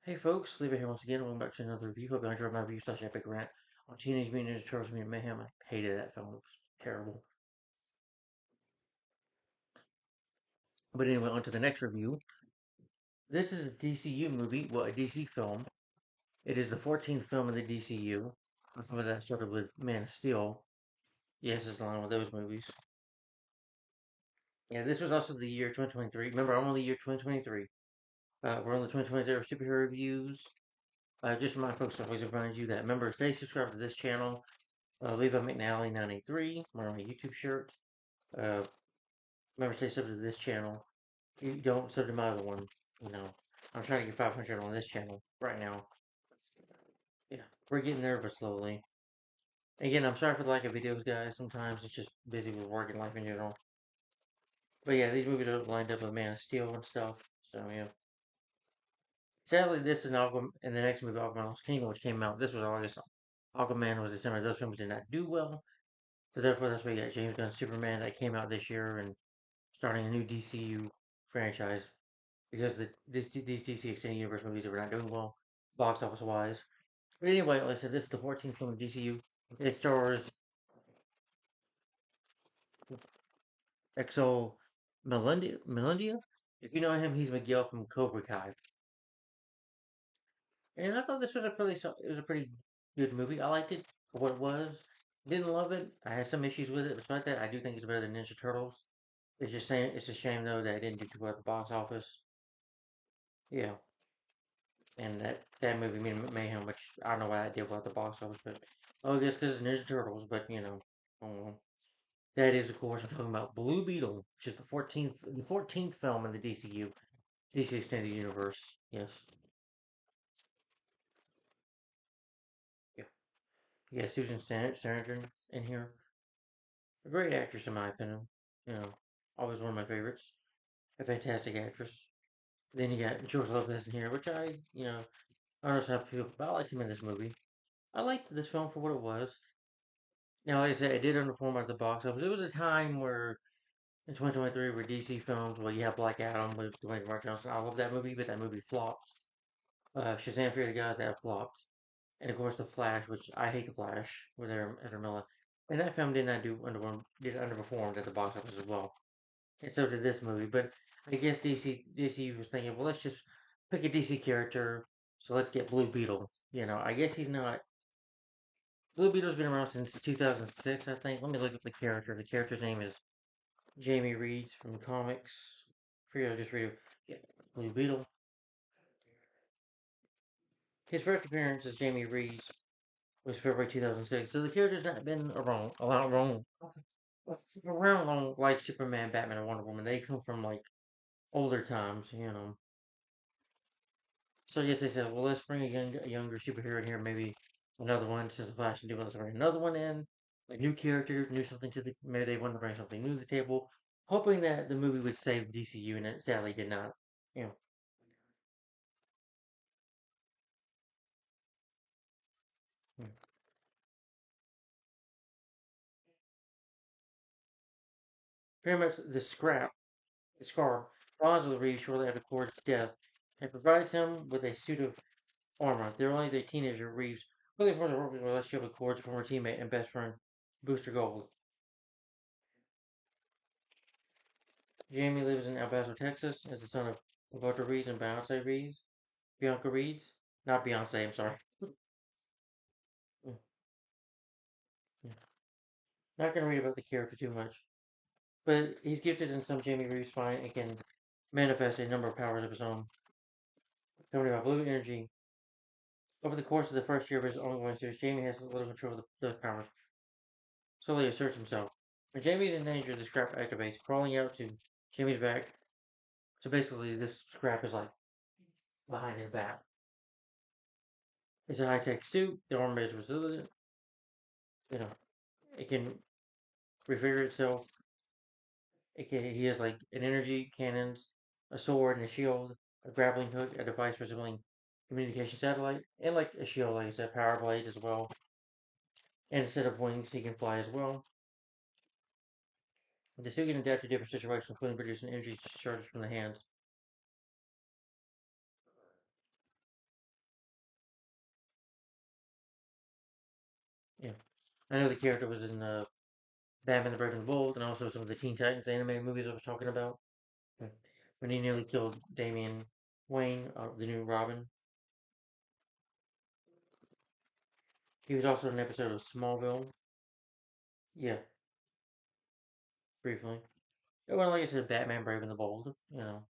Hey folks, Leave it here once again. Welcome back to another review. Hope you enjoyed my review slash epic rant on Teenage Mutant Ninja Turtles: Mutant Mayhem. I hated that film; it was terrible. But anyway, on to the next review. This is a DCU movie, well, a DC film. It is the 14th film in the DCU. Before that started with Man of Steel. Yes, it's along with those movies. Yeah, this was also the year 2023. Remember, I'm on the year 2023. We're on the 2023 superhero reviews. Just remind folks, I always remind you that remember, stay subscribed to this channel. Leave a McNally 983. Wear my YouTube shirt. Uh, Remember, stay sub to this channel. You don't sub to my other one. You know, I'm trying to get 500 on this channel right now. Yeah, we're getting there, but slowly. Again, I'm sorry for the lack of videos, guys. Sometimes it's just busy with work and life in general. But yeah, these movies are lined up with Man of Steel and stuff. So yeah. Sadly, this is an Aquaman, and the next movie, Aquaman's Kingdom, which came out. This was August. Aquaman was December. Those films did not do well. So therefore, that's why you got James Gunn's Superman that came out this year and starting a new DCU franchise because these DC Extended Universe movies are not doing well, box office wise. But anyway, like I said, this is the 14th film of DCU. It stars Exo Melindia. If you know him, he's Miguel from Cobra Kai. And I thought this was it was a pretty good movie. I liked it for what it was. Didn't love it. I had some issues with it. Despite that, I do think it's better than Ninja Turtles. It's a shame though that it didn't do too well at the box office. Yeah, and that movie, Mayhem, which I don't know why I did well at the box office, but oh, I guess because it's Ninja Turtles. But oh, that is of course I'm talking about Blue Beetle, which is the 14th film in the DCU, DC Extended Universe. Yes, yeah, yeah. Susan Sarandon in here, a great actress in my opinion. You know, always one of my favorites. A fantastic actress. Then you got George Lopez in here, which I don't know how to feel, but I liked him in this movie. I liked this film for what it was. Now, like I said, it did underperform at the box office. It was a time where, in 2023, where DC films, well, you have Black Adam with Dwayne The Rock Johnson. I love that movie, but that movie flopped. Shazam! Fear the Gods, that flopped. And of course, The Flash, which I hate The Flash, with Ezra Miller. And that film did not do did underperformed at the box office as well. And so did this movie. But I guess DC was thinking, well, let's just pick a DC character, so let's get Blue Beetle. I guess he's not. Blue Beetle's been around since 2006, I think. Let me look up the character. The character's name is Jamie Reeds from the comics. For you, just read it. Yeah, Blue Beetle. His first appearance as Jamie Reeds was February 2006. So the character's not been around a lot long, around long like Superman, Batman, and Wonder Woman. They come from like older times. So yes, they said, well, let's bring a younger superhero in here. Maybe another one since the Flash didn't do well. Let's bring another one in, a new character, new something to the. Maybe they wanted to bring something new to the table, hoping that the movie would save DCU, and it sadly did not. You know, hmm. Pretty much the Scar, bonds with Reed shortly after Cord's death, and provides him with a suit of armor. They're only the teenager Reeves really forms a working relationship with Cord's former teammate and best friend, Booster Gold. Jamie lives in El Paso, Texas, as the son of Roberta Reeves and Bianca Reeves. Not Beyonce, I'm sorry. Mm, yeah. Not going to read about the character too much. But he's gifted in some Jamie Reeves find and can manifest a number of powers of his own. Coming by blue energy. Over the course of the first year of his ongoing series, Jamie has little control of those powers. Slowly asserts himself. When Jamie is in danger, the scrap activates, crawling out to Jamie's back. So basically, this scrap is like behind his back. It's a high-tech suit. The armor is resilient. You know, it can refigure itself. He has like an energy cannons, a sword and a shield, a grappling hook, a device resembling communication satellite, and like a shield, like I said, power blades as well. And instead of wings, he can fly as well. The suit can adapt to different situations, including producing energy charges from the hands. I know the character was in Batman the Brave and the Bold, and also some of the Teen Titans animated movies I was talking about. When he nearly killed Damian Wayne, the new Robin. He was also in an episode of Smallville. Yeah, briefly. Well, like I said, Batman Brave and the Bold, you know.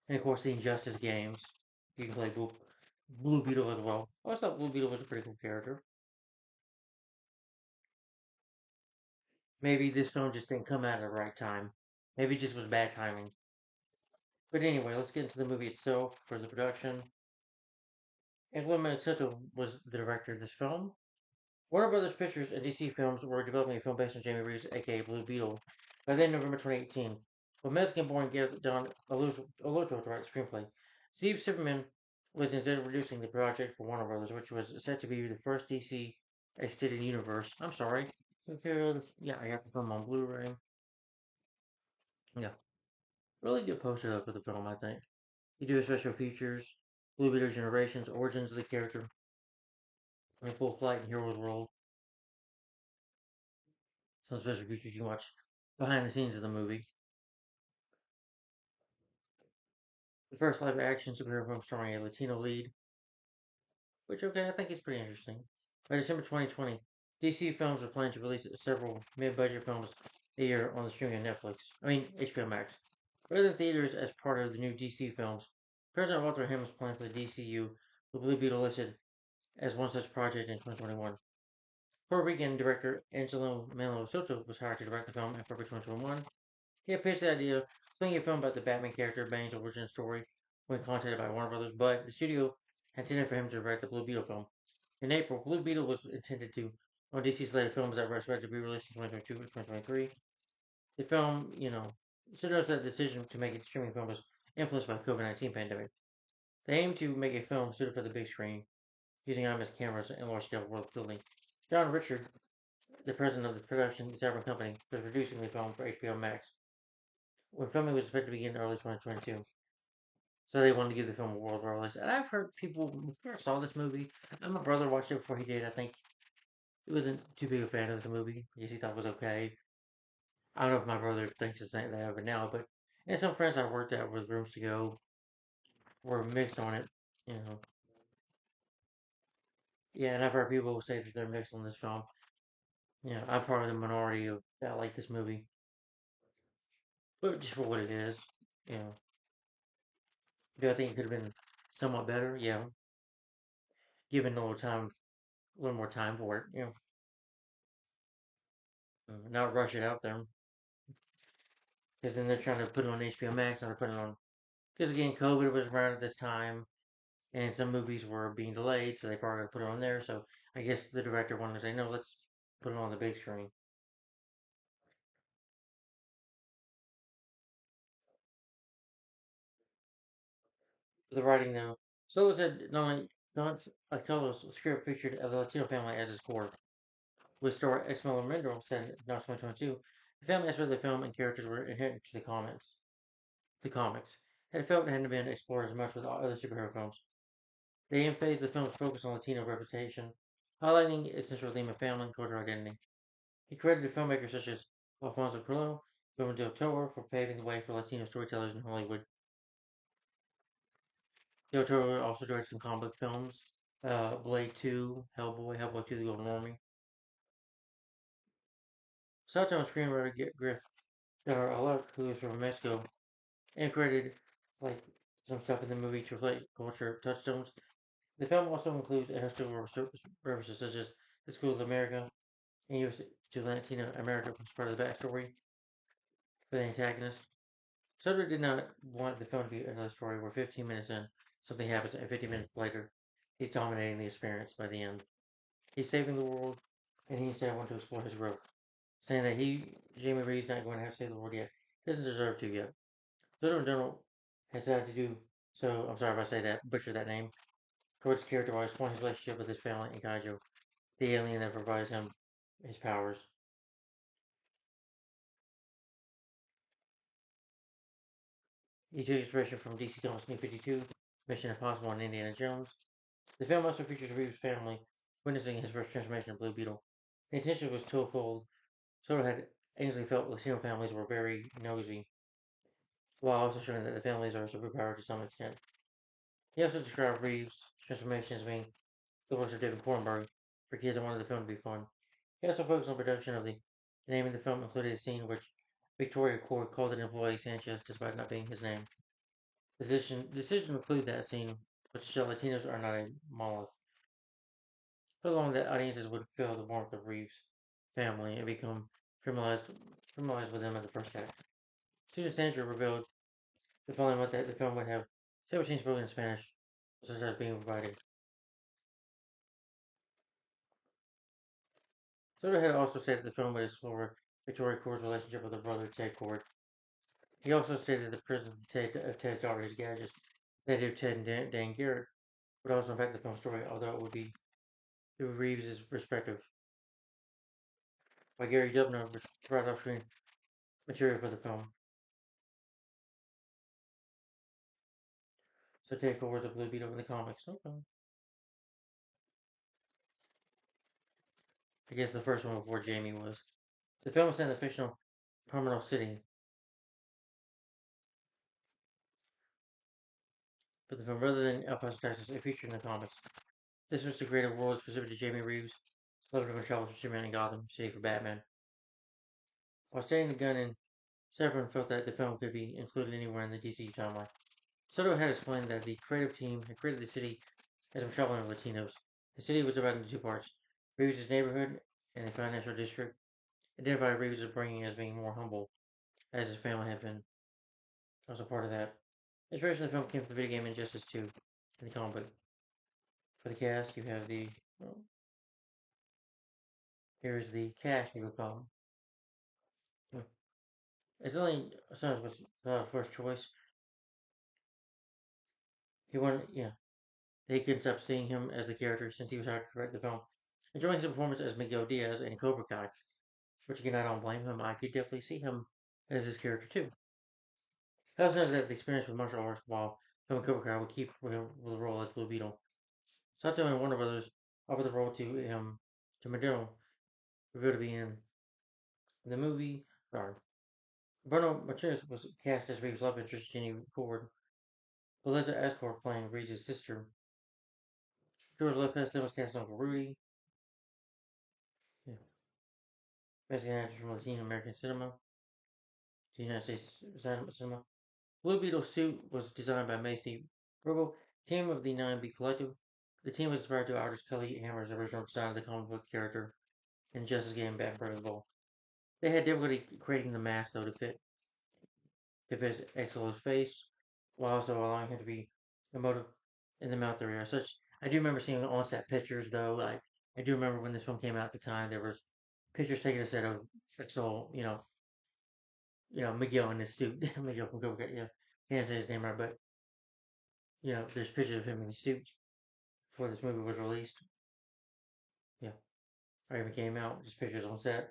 And of course, the Injustice games. You can play Blue Beetle as well. I always thought Blue Beetle was a pretty cool character. Maybe this film just didn't come out at the right time. Maybe it just was bad timing. But anyway, let's get into the movie itself for the production. And Guillermo Soto was the director of this film. Warner Brothers Pictures and DC Films were developing a film based on Jamie Reeves, aka Blue Beetle, by then November 2018. But Mexican-born gave Don Oloto to write the screenplay. Steve Superman was instead reducing the project for Warner Brothers, which was set to be the first DC extended universe. I'm sorry. Yeah, I got the film on Blu-ray. Yeah, really good poster up for the film, I think. You do special features, Blue Beetle Generations, origins of the character, in full flight in Heroes World. Some special features you watch behind the scenes of the movie. The first live action superhero film starring a Latino lead, which, okay, I think is pretty interesting. By December 2020, DC Films are planning to release several mid budget films a year on the streaming on Netflix. HBO Max. Rather than theaters as part of the new DC films, President Walter Hamilton's plan for the DCU, with Blue Beetle listed as one such project in 2021. Puerto Rican director Angelo Melo Soto was hired to direct the film in February 2021. He had pitched the idea, thinking a film about the Batman character Bane's origin story when contacted by Warner Brothers, but the studio intended for him to direct the Blue Beetle film. In April, Blue Beetle was intended to on DC's later films that were expected to be released in 2022 or 2023. The film, suggests that the decision to make a streaming film was influenced by the COVID-19 pandemic. They aimed to make a film suited for the big screen, using IMAX cameras and large-scale world building. John Richard, the president of the production Zebra Company, was producing the film for HBO Max, when filming was expected to begin in early 2022. So they wanted to give the film a worldwide release. And I've heard people before I saw this movie, and my brother watched it before he did. I think he wasn't too big a fan of the movie. I guess he thought it was okay. I don't know if my brother thinks the same thing of it now, but and some friends I worked at with Rooms to Go were mixed on it. You know, yeah, and I've heard people say that they're mixed on this film. I'm part of the minority of that like this movie, but just for what it is. You know, do I think it could have been somewhat better? Yeah, given a little more time for it. Not rush it out there. Because then they're trying to put it on HBO Max and they're putting it on. Because again, COVID was around at this time, and some movies were being delayed, so they probably put it on there. So I guess the director wanted to say, no, let's put it on the big screen. The writing, though, so it said not Alcalo's script featured a Latino family as its core, with star Esmeralda Mendel said in 2022. The family aspect of the film and characters were inherent to the comics. The comics. It felt it hadn't been explored as much with other superhero films. They emphasized the film's focus on Latino representation, highlighting its central theme of family and cultural identity. He credited filmmakers such as Alfonso Cuarón, Guillermo del Toro for paving the way for Latino storytellers in Hollywood. Del Toro also directed some comic book films, Blade 2, Hellboy 2, The Golden Army. Sato and screenwriter Griff Alec, who is from Mexico, and credited like some stuff in the movie to reflect culture touchstones. The film also includes historical references such as the School of America and used to Latina America as part of the backstory for the antagonist. Sutter did not want the film to be another story where 15 minutes in, something happens, and 50 minutes later, he's dominating the experience by the end. He's saving the world, and he instead wants to explore his growth, saying that Jamie Reed's not going to have to save the world yet. Doesn't deserve to yet. Sutter in general has had to do so. I'm sorry if I say that, butcher that name. Towards character wise, exploring his relationship with his family and Kaijo, the alien that provides him his powers. He took inspiration from DC Comics New 52, Mission Impossible, and Indiana Jones. The film also features Reeves' family witnessing his first transformation of Blue Beetle. The intention was twofold. Soto had Ainsley felt Latino families were very nosy, while also showing that the families are superpowered to some extent. He also described Reeves' transformation as being the works of David Cronenberg for kids and wanted the film to be fun. He also focused on production of the name of the film included a scene in which Victoria Court called an employee Sanchez despite not being his name. The decision to include that scene was to show Latinos are not a monolith. So long that audiences would feel the warmth of Reeves' family and become familiarized with them in the first act. Susan Sandra revealed the following month that the film would have several scenes spoken in Spanish, such as being provided. Soder had also said that the film would explore Victoria Court's relationship with her brother Ted Court. He also stated that the prison of Ted's daughter, his gadgets, that of Ted and Dan Garrett, would also affect the film's story, although it would be through Reeves' perspective, while Gary Dubner provided off-screen material for the film. So Ted Court was a Blue Beetle in the comics. Okay. I guess the first one before Jamie was. The film is set in the fictional Terminal City, but the film, rather than El Paso, Texas, it featured in the comics. This was to create a world specific to Jamie Reeves' love of travel for Superman and Gotham City for Batman. While stating the gun in Severin felt that the film could be included anywhere in the DC timeline. Soto had explained that the creative team had created the city as a metropolis of Latinos. The city was divided into two parts: Reeves' neighborhood and the financial district, identified Reeves' upbringing as being more humble, as his family had been also part of that. Inspiration of the film came from the video game Injustice 2 in the comic book. For the cast, you have the well, here's the cast you would call them. It's only Sons was his first choice. He wanted, yeah, they couldn't stop seeing him as the character since he was hired to direct the film. Enjoying his performance as Miguel Diaz in Cobra Kai, which again I don't blame him. I could definitely see him as his character too. He also knows that the experience with martial arts while filming Cobra Kai would keep him with the role as Blue Beetle. Sato and Warner Brothers offered the role to Madero, revealed to be in the movie. Sorry, Bruno Martinez was cast as Reeves' love interest Jenny Ford. Eliza Escobar playing Reeves' sister. George Lopez then was cast as Uncle Rudy. Yeah. Mexican actress from Latino American cinema to United States cinema. Blue Beetle suit was designed by Macy Robo, team of the 9B Collective. The team was inspired to artist Kelly Hammer's original design of the comic book character in Justice Game Batman Ball. They had difficulty creating the mask though to fit Exolo's face, while also allowing him to be emotive in the mouth area. Such I do remember seeing on-set pictures though. Like I do remember when this film came out at the time, there was pictures taken instead of Exol, Miguel in his suit. Miguel from Go Get, yeah, can't say his name right, but there's pictures of him in his suit before this movie was released. Yeah, or even came out. Just pictures on set.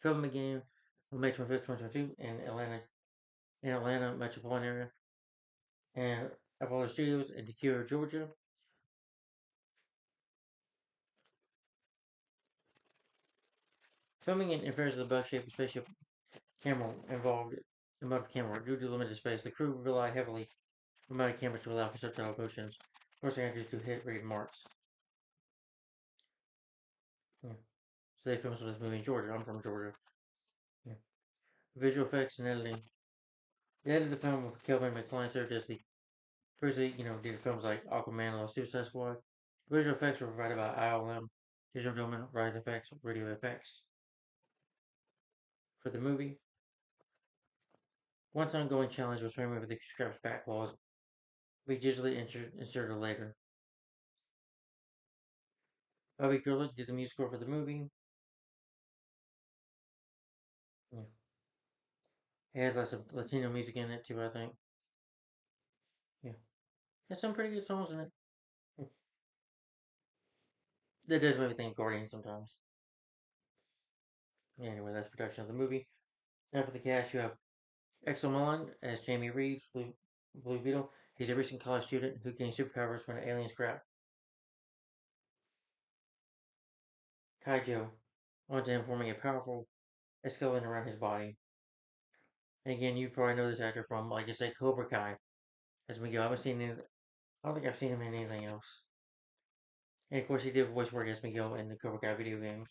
Film began on May 25th, 2022, in Atlanta metropolitan area, and Apollo Studios in Decatur, Georgia. Filming in affairs of the bug-shaped spaceship camera involved a motive camera. Due to limited space, the crew relied heavily on mounted cameras to allow for subtle motions, forcing actors to hit rated marks. Yeah. So they filmed this movie in Georgia. I'm from Georgia. Yeah. Visual effects and editing. They edited the film with Kelvin McCline served as the previously, did films like Aquaman or Suicide Squad. Visual effects were provided by ILM, Digital Domain, Rise Effects, Radio Effects. For the movie, once ongoing challenge was framing with the script's back clause, we digitally inserted later. Bobby Gurlitt did the music score for the movie. Yeah. It has lots of Latino music in it too, I think. Yeah. There's some pretty good songs in it. That does make me think of Guardian sometimes. Anyway, that's production of the movie. Now for the cast, you have Exo Mullen as Jamie Reeves, Blue Beetle. He's a recent college student who gains superpowers when aliens grab Kaijo onto him, forming a powerful skeleton around his body. And again, you probably know this actor from, like I said, Cobra Kai as Miguel. I haven't seen any, I don't think I've seen him in anything else. And of course, he did voice work as Miguel in the Cobra Kai video games.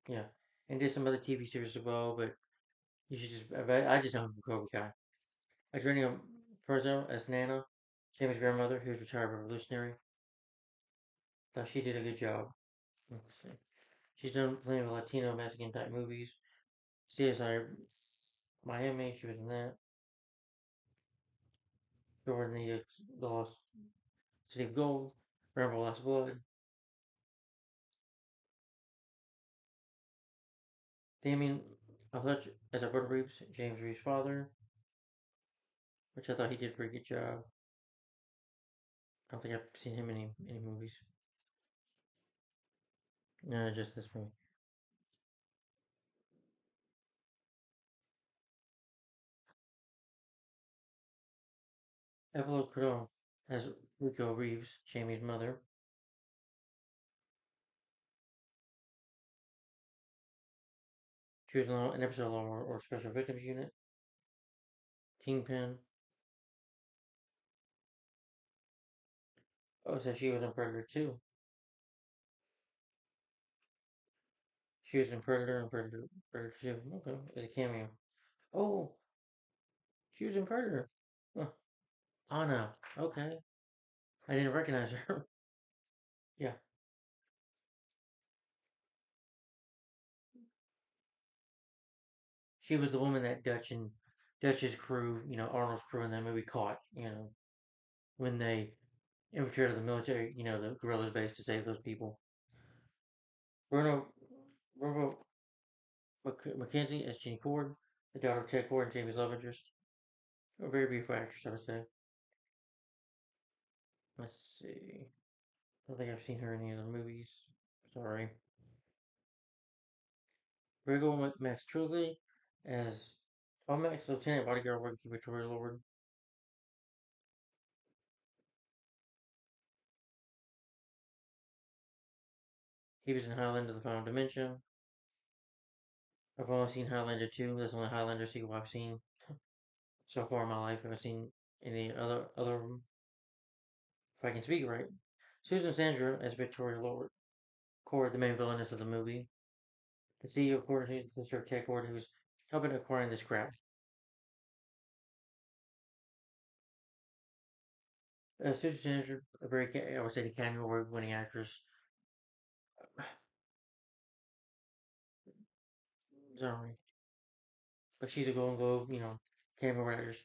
Yeah, and did some other TV series as well. But you should I just know him from Cobra Kai. Adrenia Perzo as Nana, Jamie's grandmother, who's retired revolutionary. Thought she did a good job. Let's see. She's done plenty of Latino Mexican type movies. CSI Miami, she was in that. Jordan the Lost City of Gold, Rambo Last Blood. Damien Hutch as Alberto Reeves, James Reeves' father, which I thought he did a pretty good job. I don't think I've seen him in any movies. No, just this movie. Evelyn Cordon as Rico Reeves, Jamie's mother. She was in an episode of Law or Special Victims Unit. Kingpin. Oh, so she was in Predator 2. She was in Predator and Predator 2. Okay, as a cameo. Oh, she was in Predator. Huh. Anna. Okay. I didn't recognize her. Yeah. She was the woman that Dutch's crew, Arnold's crew in that movie caught, when they infiltrated the military, the guerrillas base to save those people. Bruno, Bruno Mackenzie as Jean Cord, the daughter of Ted Cord and Jamie's love interest. A very beautiful actress, I would say. Let's see. I don't think I've seen her in any other movies. Sorry. Riggle Max Truly as Max Lieutenant Bodyguard working for Victoria Lord. He was in Highlander The Final Dimension. I've only seen Highlander 2. That's the only Highlander sequel I've seen so far in my life. I haven't seen any other of them, if I can speak right. Susan Sandra as Victoria Lord. Cord, the main villainess of the movie. The CEO of Cord, sister of Ted Cord, who's helping acquiring this crap. Susan Sandra, a very, I would say, the Academy Award winning actress. Sorry. But she's a Golden Globe, Academy Award actress.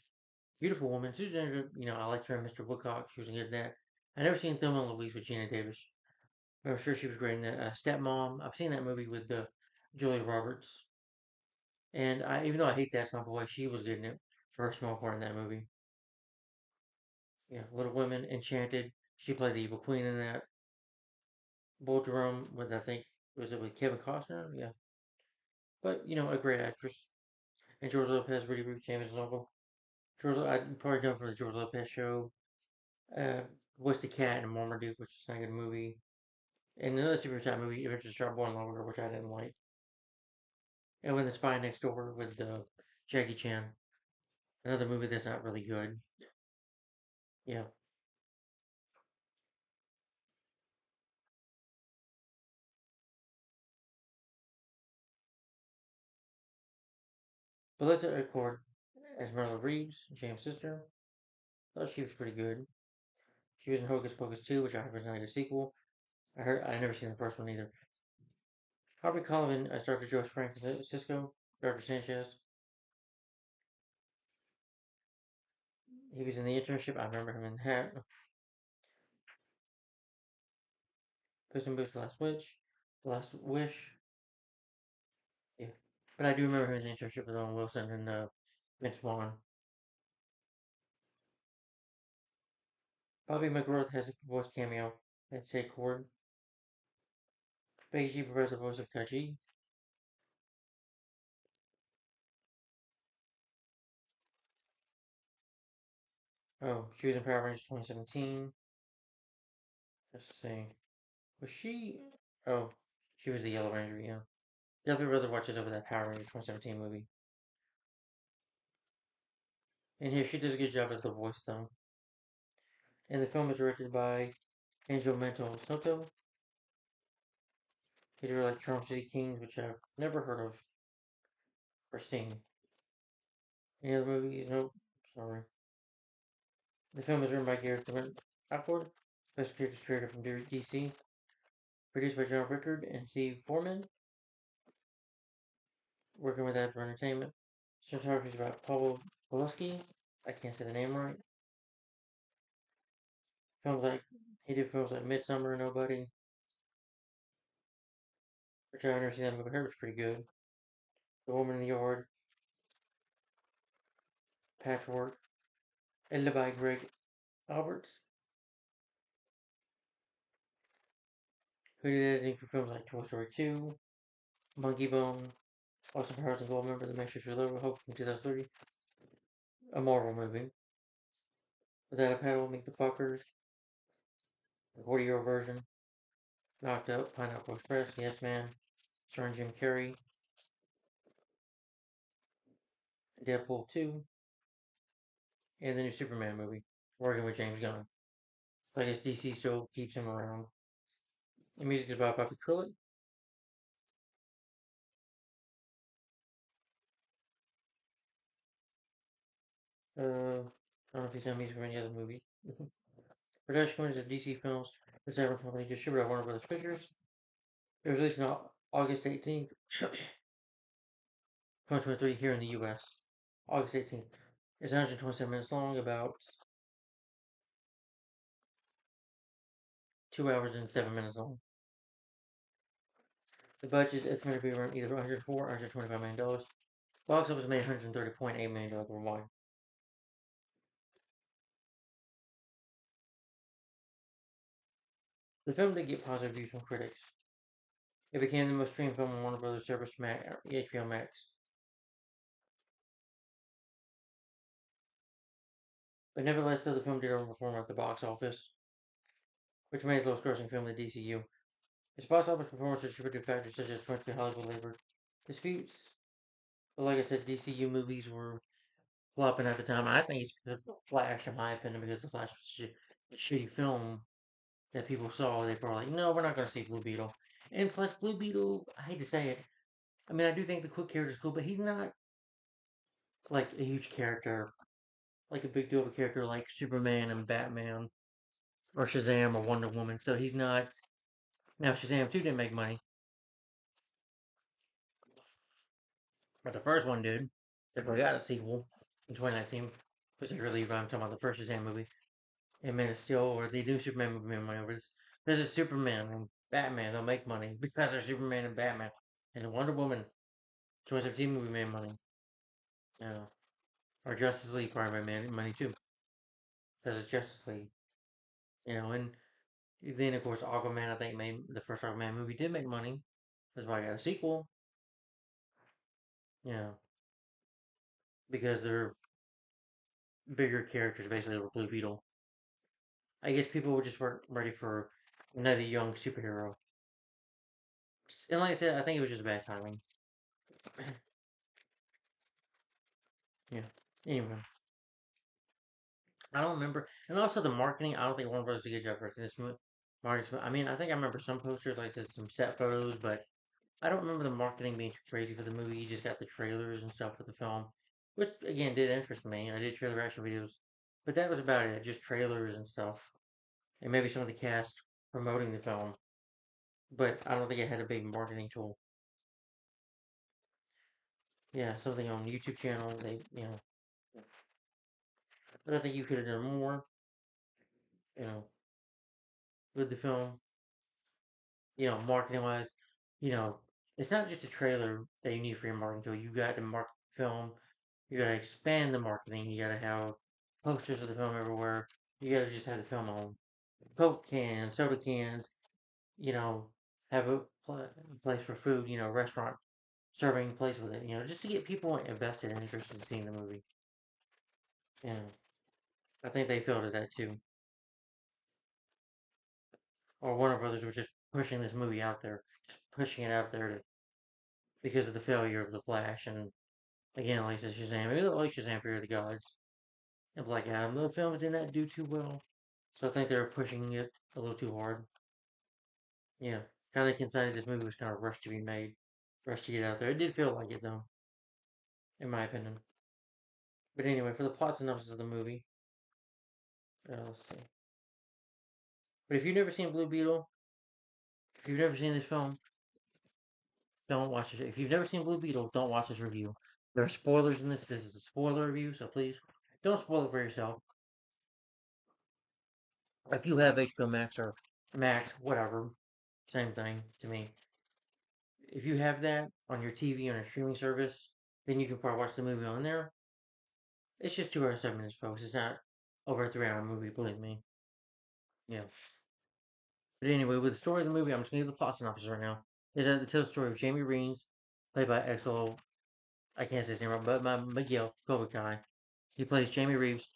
Beautiful woman. Susan Sandra, I liked her in Mr. Woodcock. She was good in that. I never seen Thelma and Louise with Gina Davis. I'm sure she was great in that. Stepmom. I've seen that movie with Julia Roberts. And even though I hate That's My Boy, she was good in it for her small part in that movie. Yeah, Little Women, Enchanted. She played the evil queen in that. Bull Durham with, I think, was it with Kevin Costner? Yeah. But, a great actress. And George Lopez, really Ruth James' uncle. I'd probably know from the George Lopez show. Uh, What's the Cat and Marmaduke, which is not a good movie. And another super type movie, Adventures of Boy and Longer, which I didn't like. And when the Spy Next Door with Jackie Chan. Another movie that's not really good. Yeah. Melissa Accord as Marla Reeves, James' sister. Thought she was pretty good. She was in Hocus Pocus 2, which I heard was not a sequel. I never seen the first one either. Harvey Colvin as Dr. Joe Francisco, Dr. Sanchez. He was in the internship. I remember him in that. Puss in Boots: The Last Witch, The Last Wish. Yeah, but I do remember him in the internship with Owen Wilson and Vince Vaughn. Bobby McGrath has a voice cameo. That's Jay Cord. Becky G provides the voice of Kaji. Oh, she was in Power Rangers 2017. Let's see. Was she? Oh, she was the Yellow Ranger. Yeah. Definitely rather watch this over that Power Rangers 2017 movie. And here she does a good job as the voice though. And the film is directed by Angel Mento Soto. He did like Charm City Kings, which I've never heard of or seen. Any other movies? Nope. Sorry. The film is written by Gareth Outward. Best characters created from DC. Produced by John Rickard and Steve Foreman. Working with Ad for Entertainment. Cinematography is about Paul Pulaski. I can't say the name right. Films like he did films like Midsummer, Nobody, which I've never seen that movie. I heard was pretty good. The Woman in the Yard, Patchwork, edited by Greg Alberts, who did editing for films like Toy Story 2, Monkey Bone, Austin Powers and Goldmember, The Matrix Reloaded, Hope from 2003, a Marvel movie. Without a Paddle, Meet the Fuckers, the 40-year version, Knocked Up, Pineapple Express, Yes Man, starring Jim Carrey, Deadpool 2, and the new Superman movie, working with James Gunn. So I guess DC still keeps him around. The music is by Bobby Krullick. I don't know if he's done music for any other movie. Production companies of DC Films, the Seven Company, distributed by Warner Brothers Pictures. It was released on August 18th, 2023 here in the US. August 18th. It's 127 minutes long, about 2 hours and 7 minutes long. The budget is estimated to be around either 104 or $125 million. Box office made $130.8 million worldwide. The film did get positive reviews from critics. It became the most streamed film on Warner Brothers service HBO Max. But nevertheless, though, the film did overperform at the box office, which made it the lowest grossing film in the DCU. Its box office performance was attributed to factors such as frankly Hollywood labor disputes. But like I said, DCU movies were flopping at the time. I think it's because of Flash, in my opinion, because the Flash was a shitty film that people saw. They were like, no, we're not going to see Blue Beetle. And plus, Blue Beetle, I hate to say it, I mean, I do think the Quick character is cool, but he's not like a huge character, like a big deal of a character like Superman and Batman or Shazam or Wonder Woman. So he's not. Now, Shazam 2 didn't make money, but the first one did. They got a sequel in 2019, particularly I'm talking about the first Shazam movie. And Man of Steel or the new Superman movie made money over this. There's a Superman and Batman don't make money because they're Superman and Batman. And the Wonder Woman 2017 movie made money. Yeah. Or Justice League probably made money too. Because it's Justice League. And then of course Aquaman I think made the first Aquaman movie did make money. That's why I got a sequel. Yeah. Because they're bigger characters basically over Blue Beetle. I guess people just weren't ready for another young superhero. And like I said, I think it was just bad timing. Yeah. Anyway. I don't remember. And also the marketing, I don't think Warner Bros. Did a good job directing this movie. Marketing. I mean, I think I remember some posters, like I said, some set photos, but I don't remember the marketing being too crazy for the movie. You just got the trailers and stuff for the film, which again did interest me. I did trailer reaction videos, but that was about it. Just trailers and stuff, and maybe some of the cast promoting the film. But I don't think it had a big marketing tool. Yeah, something on YouTube channel. But I think you could have done more, you know, with the film. Marketing wise, you know, it's not just a trailer that you need for your marketing tool. You got to market the film. You got to expand the marketing. You got to have posters of the film everywhere. You got to just have the film on Coke cans, soda cans. You know, have a place for food. Restaurant serving place with it. Just to get people invested and interested in seeing the movie. Yeah. I think they felt that too, or Warner Brothers was just pushing this movie out there, pushing it out there because of the failure of the Flash, and again, like I said, Shazam, maybe like Shazam: Fear of the Gods and Black Adam, the film did not do too well, so I think they were pushing it a little too hard. Yeah, kind of decided this movie was kind of rushed to be made, rushed to get out there. It did feel like it though, in my opinion. But anyway, for the plot synopsis of the movie, let's see. But if you've never seen Blue Beetle, if you've never seen this film, don't watch it. If you've never seen Blue Beetle, don't watch this review. There are spoilers in this. This is a spoiler review, so please don't spoil it for yourself. If you have HBO Max or Max, whatever, same thing to me. If you have that on your TV on a streaming service, then you can probably watch the movie on there. It's just 2 hours 7 minutes, folks. It's not over a 3 hour movie, believe me. Yeah. But anyway, with the story of the movie, I'm just gonna give the plot synopsis right now. Is that it tells the story of Jamie Reens, played by Exo. I can't say his name right, but my Miguel Kovakai. He plays Jamie Reeves.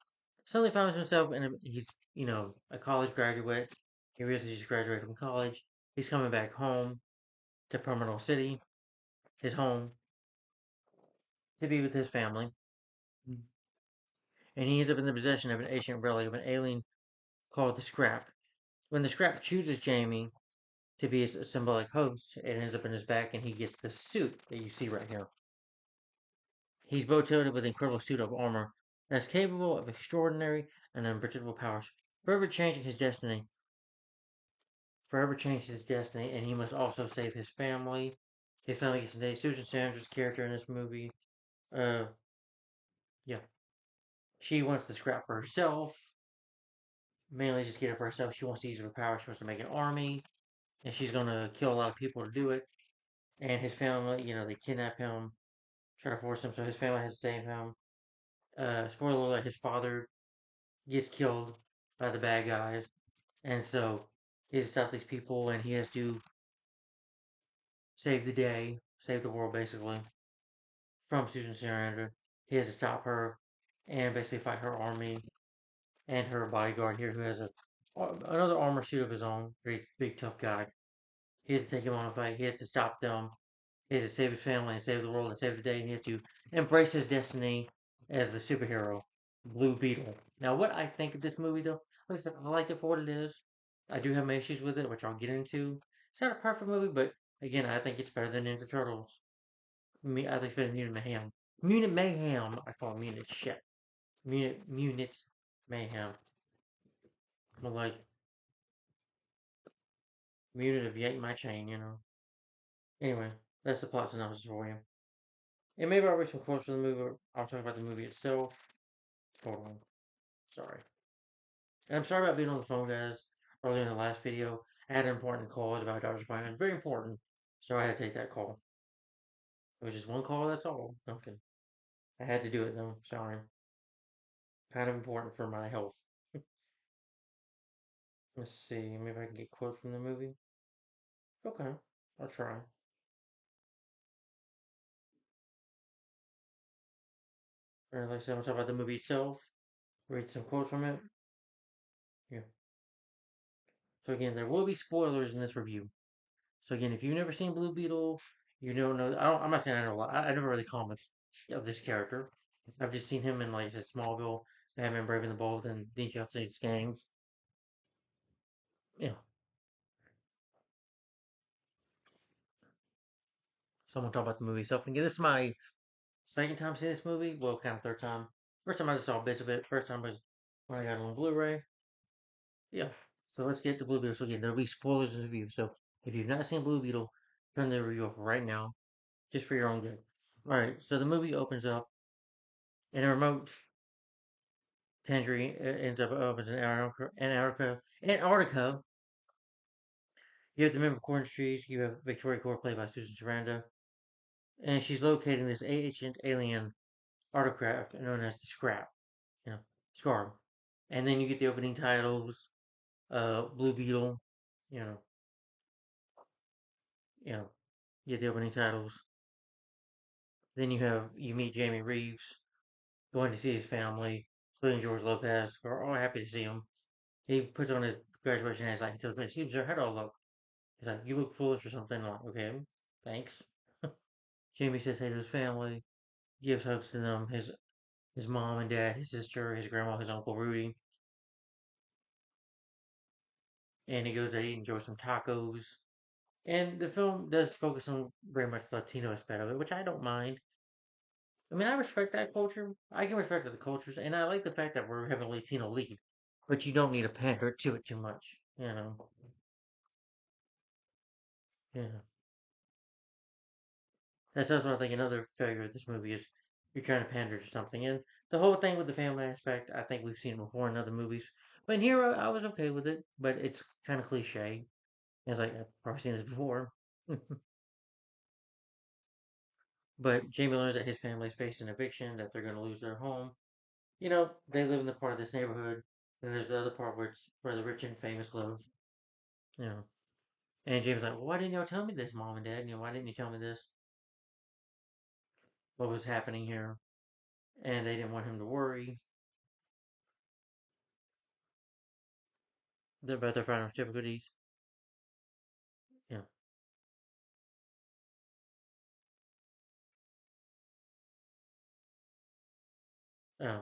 Suddenly finds himself he's a college graduate. He recently just graduated from college. He's coming back home to Permanent City, his home, to be with his family. And he ends up in the possession of an ancient relic of an alien called the Scrap. When the Scrap chooses Jamie to be a symbolic host, it ends up in his back, and he gets the suit that you see right here. He's voted with an incredible suit of armor that's capable of extraordinary and unpredictable powers, forever changing his destiny. Forever changed his destiny, and he must also save his family. His family gets named Susan Sanders' character in this movie. Uh, yeah, she wants the scrap for herself. Mainly just get it for herself. She wants to use her power. She wants to make an army, and she's gonna kill a lot of people to do it. And his family, they kidnap him, try to force him, so his family has to save him. Spoiler alert: his father gets killed by the bad guys, and so he has to stop these people, and he has to save the day, save the world, basically, from Susan Sarandon. He has to stop her and basically fight her army and her bodyguard here, who has another armor suit of his own, very big tough guy. He had to take him on a fight. He had to stop them. He had to save his family and save the world and save the day. And he had to embrace his destiny as the superhero, Blue Beetle. Now, what I think of this movie, though, like I said, I like it for what it is. I do have my issues with it, which I'll get into. It's not a perfect movie, but again, I think it's better than Ninja Turtles. Me, I think it's better than Mutant Mayhem. Mutant Mayhem. I call it Mutant shit. Mutant Mayhem. I'm like Mutant of Yank My Chain. Anyway, that's the plot synopsis for you. And maybe I'll read some quotes from the movie. I'll talk about the movie itself. Hold on. Sorry. And I'm sorry about being on the phone, guys. Earlier in the last video, I had an important call. It was about a doctor's appointment. Very important. So I had to take that call. It was just one call, that's all. Okay. I had to do it though. Sorry. Kind of important for my health. Let's see. Maybe I can get quotes from the movie. Okay. I'll try. Alright, like I said, I'm talk about the movie itself. Read some quotes from it. Yeah. So again, there will be spoilers in this review. So again, if you've never seen Blue Beetle, you don't know. I'm not saying I know a lot. I never really comics of this character. I've just seen him in, like I said, Smallville, Batman Brave and the Bold, and the Injustice games. Yeah. So I'm gonna talk about the movie itself. And again, this is my second time seeing this movie. Well, kind of third time. First time I just saw bits of it. First time was when I got it on Blu-ray. Yeah. So let's get to Blue Beetle. So again, there'll be spoilers in the review. So if you've not seen Blue Beetle, turn the review off right now, just for your own good. All right. So the movie opens up in a remote Tangerine ends up as an Antarctica. You have the member Corn Trees. You have Victoria Core played by Susan Sarandon, and she's locating this ancient alien artifact known as the Scrap. You know, Scarab. And then you get the opening titles, Blue Beetle. You know, you know, you get the opening titles. Then you meet Jamie Reeves going to see his family. including George Lopez, are all happy to see him. He puts on his graduation hat, like, he tells me, "Seems your head all up." He's like, "You look foolish or something." I'm like, "Okay, thanks." Jamie says hey to his family, gives hugs to them, his mom and dad, his sister, his grandma, his uncle Rudy, and he goes to enjoy some tacos. And the film does focus on very much the Latino aspect of it, which I don't mind. I mean, I respect that culture. I can respect other cultures, and I like the fact that we're having a Latino lead, but you don't need to pander to it too much, you know? Yeah. That's also, I think, another failure of this movie is you're trying to pander to something. And the whole thing with the family aspect, I think we've seen it before in other movies. But in here, I was okay with it, but it's kind of cliche. It's like, I've probably seen this before. But Jamie learns that his family's facing eviction, that they're going to lose their home. You know, they live in the part of this neighborhood, and there's the other part where it's where the rich and famous live. You know, and Jamie's like, well, why didn't y'all tell me this, mom and dad? You know, why didn't you tell me this? What was happening here? And they didn't want him to worry. They're about their final difficulties. Yeah.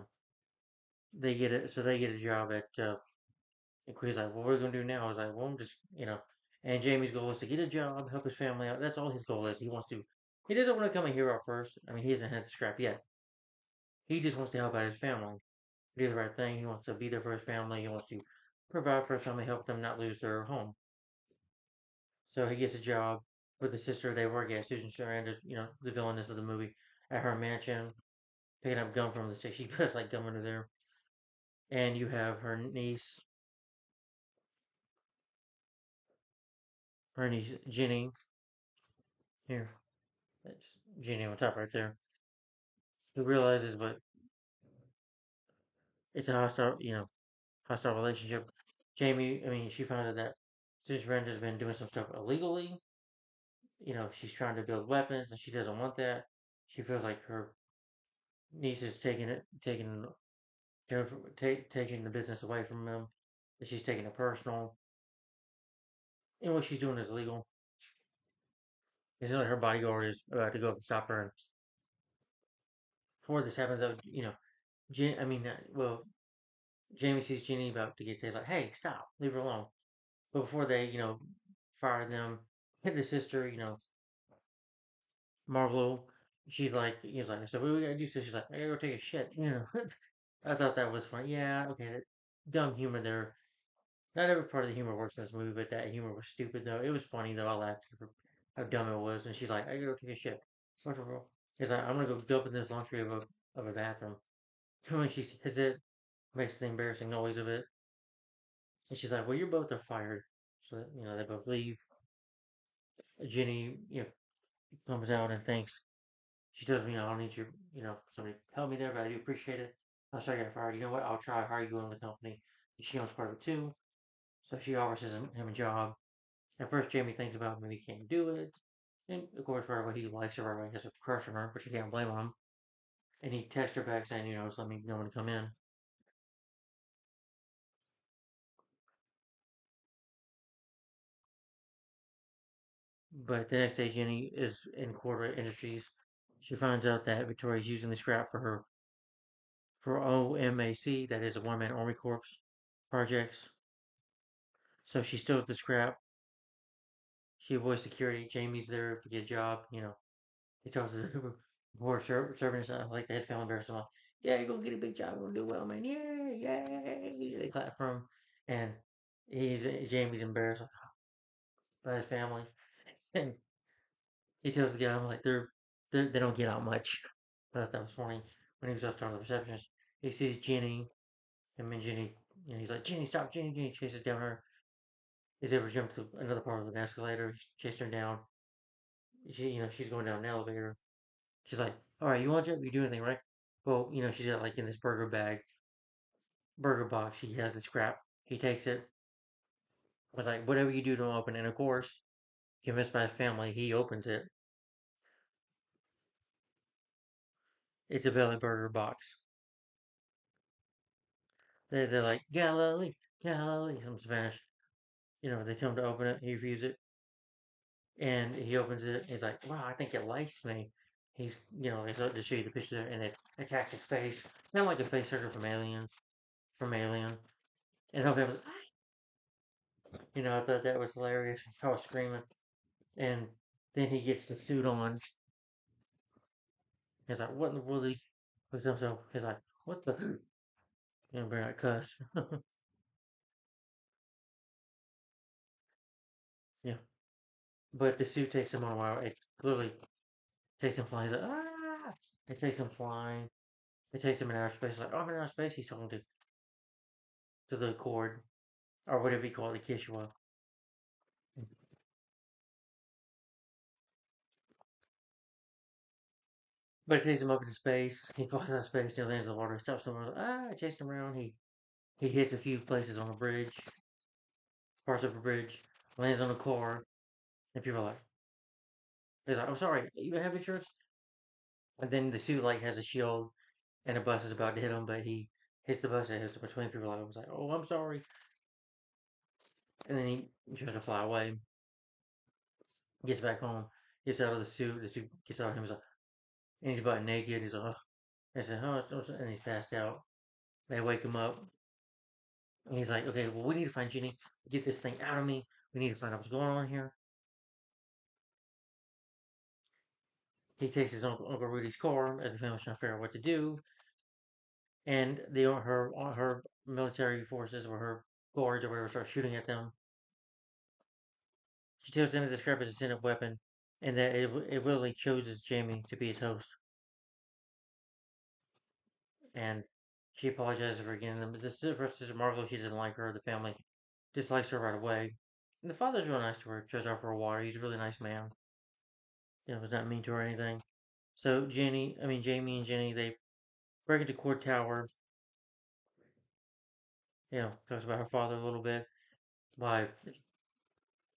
They get it, so they get a job at. And Quee's like, what are we gonna do now? I was like, well, I'm just, you know. And Jamie's goal is to get a job, help his family out. That's all his goal is. He wants to. He doesn't want to become a hero first. I mean, he hasn't had the scrap yet. He just wants to help out his family, do the right thing. He wants to be there for his family. He wants to provide for his family, help them not lose their home. So he gets a job with the sister they work at, Susan Sarandon's, you know, the villainess of the movie, at her mansion, picking up gum from the stick. She puts like gum under there. And you have her niece Jenny. Here, that's Jenny on top right there. Who realizes, but it's a hostile, you know, hostile relationship. Jamie, I mean, she found out that Susan Sarandon's been doing some stuff illegally. You know, she's trying to build weapons, and she doesn't want that. She feels like her niece is taking the business away from him. That she's taking it personal, and what she's doing is illegal. It's like her bodyguard is about to go up and stop her. And before this happens, though, you know, Jamie sees Ginny about to get tased, like, hey, stop, leave her alone. But before they, you know, fire them, hit the sister, you know, Marlo, he's like, so what do we gotta do? So she's like, I gotta go take a shit, you know. I thought that was funny. Yeah, okay, dumb humor there. Not every part of the humor works in this movie, but that humor was stupid though. It was funny though. I laughed for how dumb it was. And she's like, I gotta go take a shit. First of all, he's like, I'm gonna go dump in this laundry of a bathroom. And when she says it, makes the embarrassing noise of it. And she's like, well, you both are fired. So, you know, they both leave. Jenny, you know, comes out and thanks. She tells me, you know, I'll need you, you know, somebody help me there, but I do appreciate it. I'm sorry I got fired. You know what? I'll try to hire you in the company. She owns part of it too. So she offers him a job. At first, Jamie thinks about maybe he can't do it. And of course, right away, he likes her right away. He has a crush on her, but you can't blame him. And he texts her back saying, you know, just let me know when to come in. But the next day, Jenny is in corporate industries. She finds out that Victoria's using the scrap for OMAC, that is a one man army corps projects. So she steals the scrap. She avoids security. Jamie's there to get a job. You know, he talks to the poor servants like the head family embarrassed him. Like, yeah, you're gonna get a big job. You're gonna do well, man. Yay, yay! They clap for him, and Jamie's embarrassed by his family, and he tells the guy, I'm like, they don't get out much. I thought that was funny when he was up talking to the receptionist. He sees Jenny, him and Jenny, and he's like, Jenny, stop, Jenny, Jenny. Chases down her. He's able to jump to another part of an escalator. He chases her down. She's going down an elevator. She's like, all right, you want to jump? You do anything, right? Well, she's got like in this burger box. She has the scrap. He takes it. Was like, whatever you do, don't open it. And of course, convinced by his family, he opens it. It's a belly burger box. they're like Galilee, Galilee, some Spanish. They tell him to open it. He refuses it, and he opens it. He's like, "Wow, I think it likes me." They start to show you the picture there, and it attacks his face, kind of like a face hugger from Aliens, from Alien. And I'll be able I thought that was hilarious. I was screaming, and then he gets the suit on. He's like, "What in the world?" He puts himself. He's like, "What the?" Better not cuss. Yeah, but the suit takes him on a while. It clearly takes him flying. He's like, "Ah!" It takes him flying. It takes him in outer space. Like, "Oh, I'm in outer space." He's talking to the cord or whatever you call it, the Kishua. But it takes him up into space. He flies out of space. He lands in the water. Stops somewhere. Chasing him around. He hits a few places on a bridge, parts of a bridge, lands on a car, and people are like, he's like, "I'm sorry, you have insurance?" And then the suit like has a shield, and a bus is about to hit him, but he hits the bus and hits the between people. Like, I was like, "Oh, I'm sorry," and then he tries to fly away. Gets back home, gets out of the suit. The suit gets out of him. He's like, and he's about naked. He's like, "Oh," I said, "Oh," and he's passed out. They wake him up, and he's like, "Okay, well, we need to find Ginny. Get this thing out of me. We need to find out what's going on here." He takes his Uncle Rudy's car as the family's trying to figure out what to do, and her military forces or her guards or whatever start shooting at them. She tells them to describe it as a stand-up weapon, and that it really chooses Jamie to be his host. And she apologizes for again. Her sister Margot, she doesn't like her. The family dislikes her right away. And the father's real nice to her. Tries to offer her water. He's a really nice man. Was not mean to her or anything. So Jamie and Jenny, they break into Court Tower. Talks about her father a little bit. Why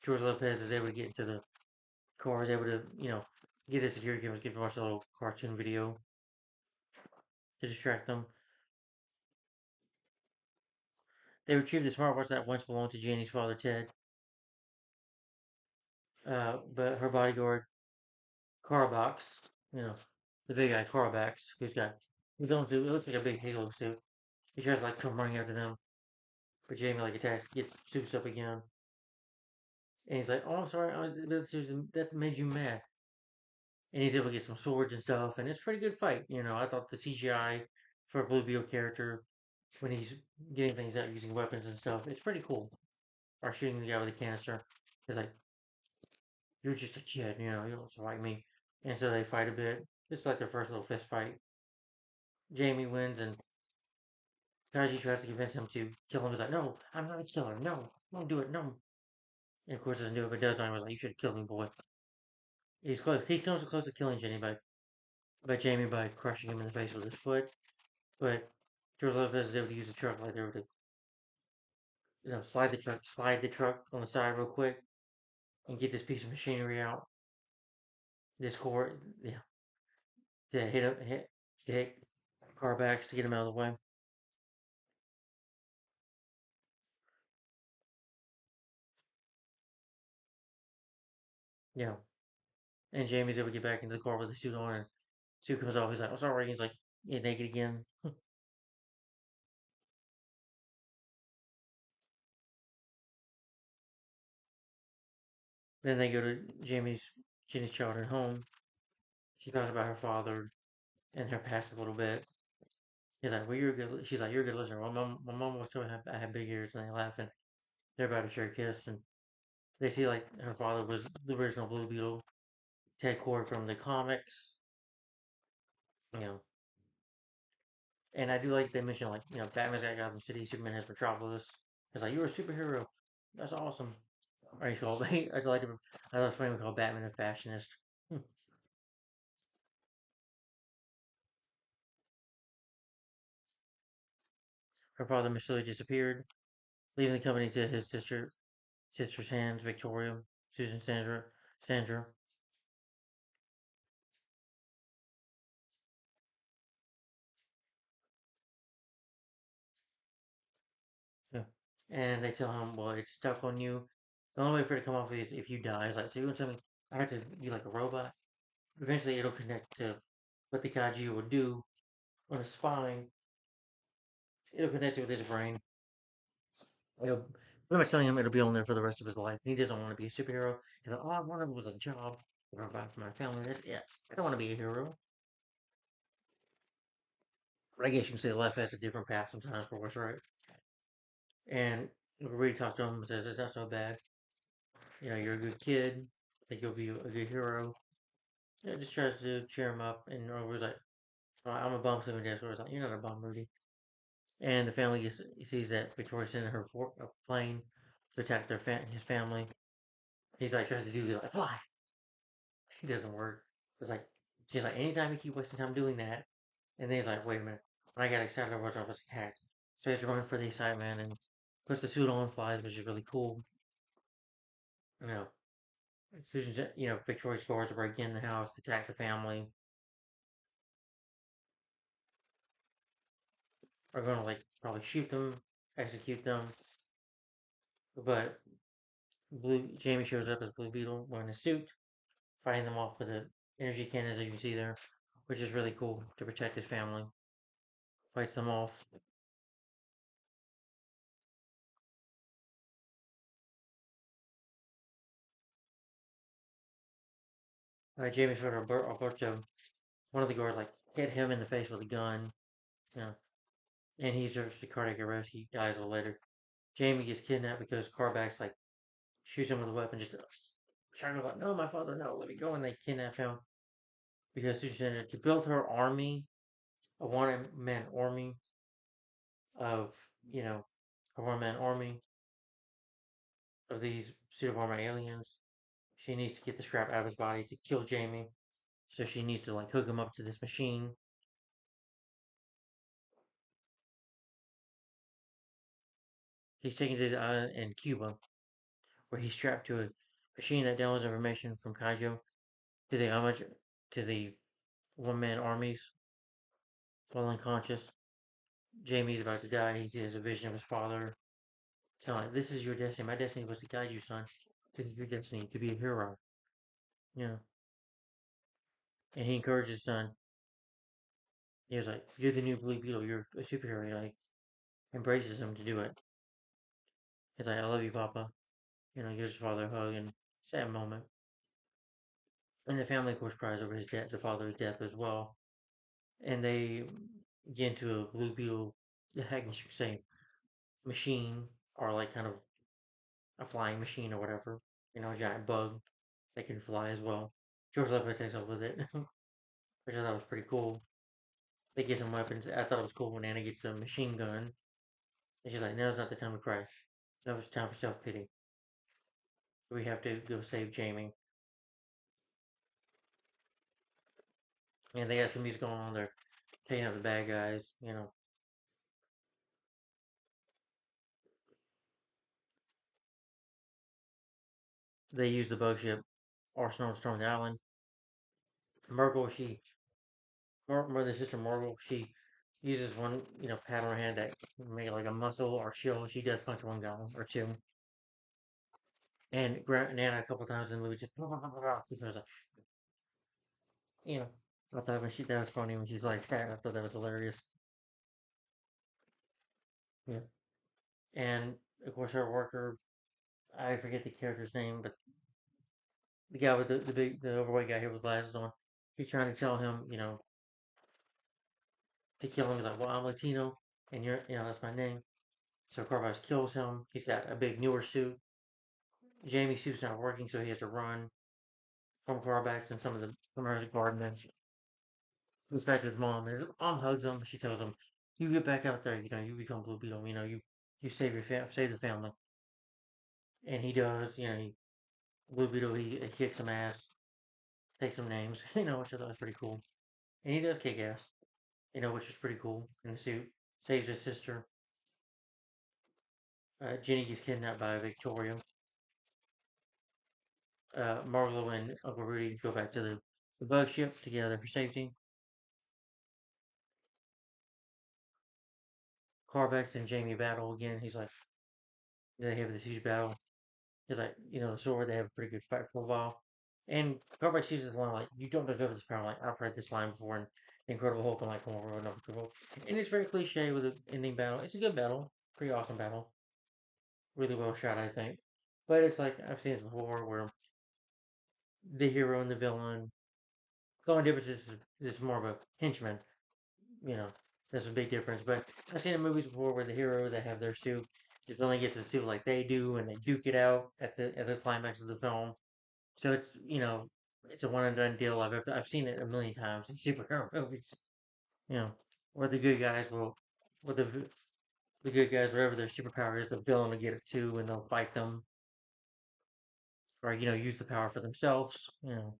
George Lopez is able to get into the car, is able to, get his security cameras, get to watch a little cartoon video to distract them. They retrieve the smartwatch that once belonged to Janie's father, Ted. But her bodyguard, Carbox, you know, the big guy, Carbox, who don't do, it looks like a big Halo suit. He tries to like come running after them, but Jamie like attacks, gets suits up again, and he's like, "Oh, I'm sorry, that made you mad." And he's able to get some swords and stuff, and it's a pretty good fight. I thought the CGI for a Blue Beetle character when he's getting things out using weapons and stuff, it's pretty cool. Or shooting the guy with a canister. He's like, "You're just a kid, you don't like me." And so they fight a bit. It's like their first little fist fight. Jamie wins, and Kaji tries to convince him to kill him. He's like, "No, I'm not a killer. No, don't do it. No." And of course, doesn't do it, but does. And I was like, "You should have killed me, boy." He's close. He comes close to killing Jenny by Jamie by crushing him in the face with his foot. But George Lopez is able to use the truck like they were to, slide the truck on the side real quick, and get this piece of machinery out. This core, yeah, to hit car backs to get him out of the way. Yeah, and Jamie's able to get back into the car with the suit on, and suit comes off. He's like, "I'm sorry." He's like, "Yeah, naked again." Then they go to Jenny's childhood home. She talks about her father and her past a little bit. He's like, "Well, you're a good." She's like, "You're a good listener." My mom was told I had big ears, and they laugh, and they're about to share a kiss, and they see like her father was the original Blue Beetle, Ted Cord from the comics, you know. And I do like they mention like Batman's got Gotham City, Superman has Metropolis. It's like you're a superhero. That's awesome. Or he's called. I like to. I love funny we call Batman a fashionist. Hmm. Her father mysteriously disappeared, leaving the company to his sister's hands, Victoria, Susan Sandra. And they tell him, well, it's stuck on you. The only way for it to come off is if you die. It's like, so you're gonna tell me I have to be like a robot? Eventually, it'll connect to what the kaiju will do on his spine. It'll connect it with his brain. It'll pretty much telling him it'll be on there for the rest of his life. He doesn't want to be a superhero. He's like, all I wanted was a job to provide for my family. That's it. I don't want to be a hero. But I guess you can say life has a different path sometimes for what's right. And Reed talks to him and says, it's not so bad. You know, you're a good kid. I think you'll be a good hero. Yeah, just tries to cheer him up. And Rudy's like, oh, I'm a bum. So Rudy's like, you're not a bum, Rudy. And the family sees that Victoria's sending her a plane to attack his family. He's like, tries to do like, fly. It doesn't work. It's like, she's like, anytime you keep wasting time doing that. And then he's like, wait a minute. When I got excited, I was attacked. So he has to run for the excitement and puts the suit on, flies, which is really cool. You know, Susan, Victoria scores to break in the house, attack the family. Are going to like probably shoot them, execute them. But Blue Jamie shows up as Blue Beetle wearing a suit, fighting them off with the energy cannons as you can see there, which is really cool to protect his family. Fights them off. Jamie sort of Alberto, one of the guards like hit him in the face with a gun, you know, and he deserves the cardiac arrest. He dies a little later. Jamie gets kidnapped because Carbacks like shoots him with a weapon. Just China's like, no, my father, no, let me go, and they kidnap him because Susan to build her army, a one-man army of you know, a one-man army of these suit of armor aliens. She needs to get the scrap out of his body to kill Jamie. So she needs to like hook him up to this machine. He's taken to the island in Cuba, where he's strapped to a machine that downloads information from Kaiju to the one-man armies. While unconscious, Jamie's about to die. He sees a vision of his father. Telling like, "This is your destiny. My destiny was to guide you, son. This is your destiny to be a hero." You know, and he encourages his son. He was like, "You're the new Blue Beetle. You're a superhero." He like embraces him to do it. He's like, "I love you, Papa." Gives his father a hug and sad moment. And the family, of course, cries over his death, the father's death as well. And they get into a Blue Beetle, I guess you could say, machine, or like kind of a flying machine or whatever. A giant bug that can fly as well. George Lopez takes up with it, which I thought was pretty cool. They get some weapons. I thought it was cool when Anna gets a machine gun. And she's like, now's not the time to cry. Now it's time for self pity. We have to go save Jamie. And they got some music going on there, taking out the bad guys. They use the bug ship arsenal to storm the island. Murgle, the sister Murgle, she uses one, pad on her hand that make like a muscle or shield. She does punch one guy or two. And Nana a couple times in the movie just blah, blah, blah, blah, like, you know, I thought that was funny when she's like that. I thought that was hilarious. Yeah. And of course her worker, I forget the character's name, but the guy with the overweight guy here with glasses on, he's trying to tell him, to kill him. He's like, well, I'm Latino, and that's my name. So Carvajal kills him. He's got a big newer suit. Jamie's suit's not working, so he has to run from Carbax and some of the from her guardmen. Goes back to his mom, and his mom hugs him. She tells him, "You get back out there. You become Blue Beetle. You save the family." And he does. Blue Beetle. He kicks some ass, takes some names. Which I thought was pretty cool. And he does kick ass. Which is pretty cool in the suit. Saves his sister. Jenny gets kidnapped by Victoria. Marlo and Uncle Rudy go back to the bug ship together for safety. Carvex and Jamie battle again. He's like, They have this huge battle. Because like the sword, they have a pretty good fight profile. And Carbide uses this line like, "You don't deserve this power." Like I've heard this line before in Incredible Hulk. I'm like, "Come over, another Hulk." And it's very cliche with the ending battle. It's a good battle, pretty awesome battle, really well shot, I think. But it's like I've seen this before, where the hero and the villain. The only difference is this more of a henchman. You know, that's a big difference. But I've seen in movies before where the hero they have their suit just only gets a suit like they do, and they duke it out at the climax of the film. So it's it's a one and done deal. I've seen it a million times in superhero movies. You know, where the good guys will, where the good guys, whatever their superpower is, the villain will get it too, and they'll fight them, or use the power for themselves. Yeah.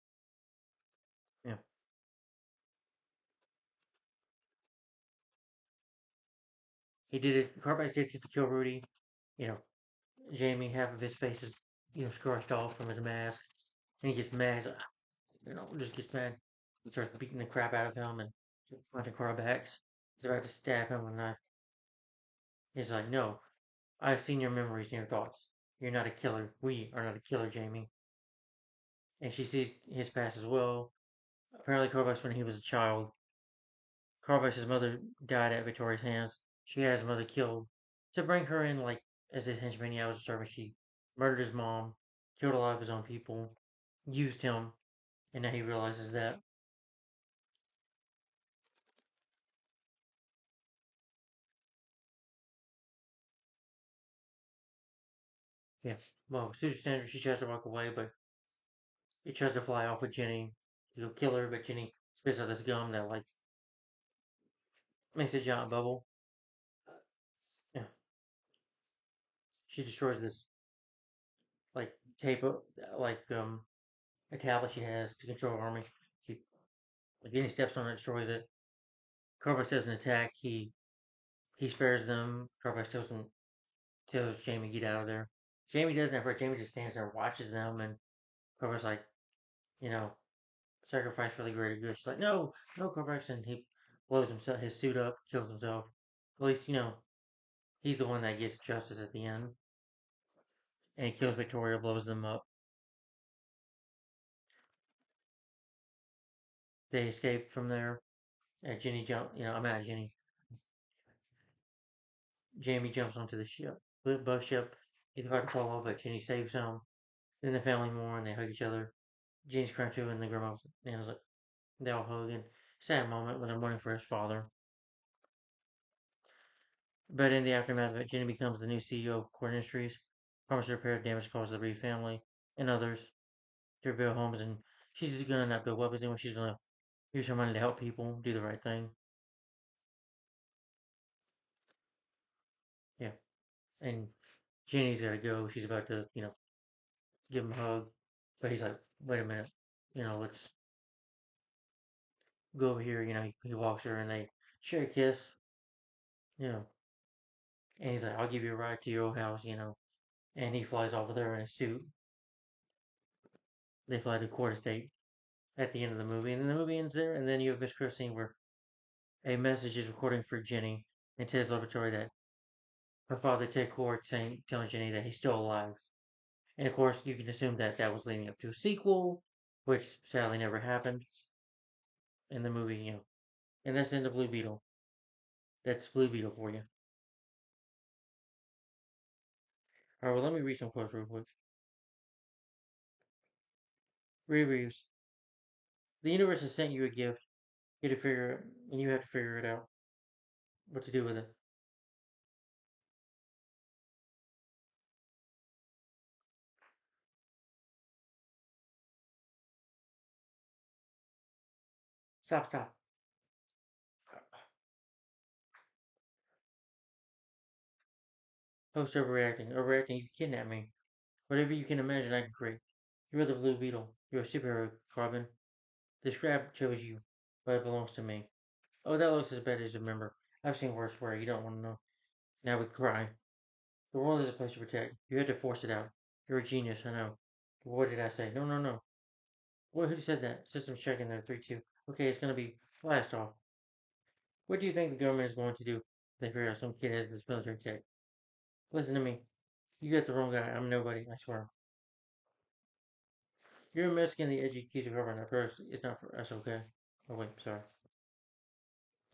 He did it. Carbide did it to kill Rudy. You know, Jamie, half of his face is scratched off from his mask, and he gets mad. He's like, just gets mad. He starts beating the crap out of him and punching Carbacks. He's about to stab him with a knife. He's like, "No, I've seen your memories and your thoughts. You're not a killer. We are not a killer, Jamie." And she sees his past as well. Apparently, Corvus, when he was a child, Corvus's mother died at Victoria's hands. She had his mother killed. To bring her in, like, as his henchman, yeah, was a servant. She murdered his mom, killed a lot of his own people, used him, and now he realizes that. Yeah, well, Susan Sanders, she tries to walk away, but he tries to fly off with Jenny. He'll kill her, but Jenny spits out this gum that, like, makes a giant bubble. Yeah, she destroys this like tape like a tablet she has to control her army. She like any steps on it destroys it. Corvus doesn't attack. He spares them. Corvus tells Jamie get out of there. Jamie doesn't at first. Jamie just stands there and watches them, and Corvus like you know sacrifice for the greater good. She's like no, no Corvus, and he blows himself his suit up, kills himself. At least he's the one that gets justice at the end, and he kills Victoria, blows them up. They escape from there. Jenny jump. I'm not Jenny. Jamie jumps onto the ship, the bus ship. He's about to fall off, but Jenny saves him. Then the family mourn, they hug each other. Jenny's crying too, and the grandma's and like they all hug. And sad moment when they're mourning for his father. But in the aftermath of it, Jenny becomes the new CEO of Core Industries, promises to repair damage caused to the Reed family and others to rebuild homes. And she's just gonna not build weapons anymore. She's gonna use her money to help people do the right thing. Yeah. And Jenny's gotta go. She's about to, give him a hug. But he's like, wait a minute, let's go over here. He walks her and they share a kiss, you know, and he's like, I'll give you a ride to your old house, and he flies off with her in a suit. They fly to court estate at the end of the movie, and then the movie ends there, and then you have Miss Christine where a message is recording for Jenny and tells Laboratory that her father Ted Court telling Jenny that he's still alive. And of course, you can assume that that was leading up to a sequel, which sadly never happened in the movie, And that's the end of Blue Beetle. That's Blue Beetle for you. Alright, well, let me read some quotes real quick. Ray Reeves. The universe has sent you a gift. You have to figure it, and you have to figure it out. What to do with it. Stop, stop. Host overreacting. Overreacting, you kidnap me. Whatever you can imagine, I can create. You're the Blue Beetle. You're a superhero, Carbon. The scrap chose you, but it belongs to me. Oh, that looks as bad as you remember. I've seen worse where you don't want to know. Now we cry. The world is a place to protect. You had to force it out. You're a genius, I know. What did I say? No, no, no. What? Who said that? System's checking there. 3-2. Okay, it's gonna be blast off. What do you think the government is going to do if they figure out some kid has this military tech? Listen to me. You got the wrong guy. I'm nobody. I swear. You're Mexican. The edgy keys are covering that purse. It's not for us, okay? Oh wait, sorry.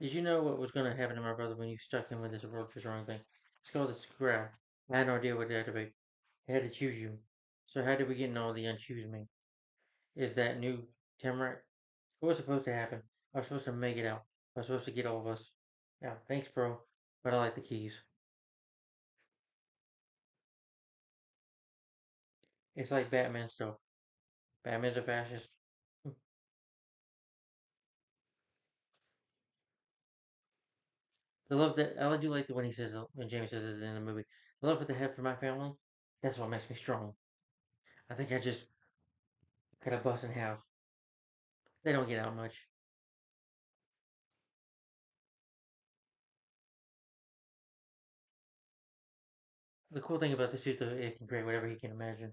Did you know what was going to happen to my brother when you stuck him with this roaches or anything? It's called a scrap. I had no idea what it had to be. I had to choose you. So how did we get know the unchoose me? Is that new Tamarack? What was supposed to happen? I was supposed to make it out. I was supposed to get all of us. Yeah, thanks, bro. But I like the keys. It's like Batman stuff. Batman's a fascist. The love that I do like the when he says when James says it in the movie. The love that they have for my family. That's what makes me strong. I think I just cut a bus in half. They don't get out much. The cool thing about the suit, though, it can create whatever he can imagine.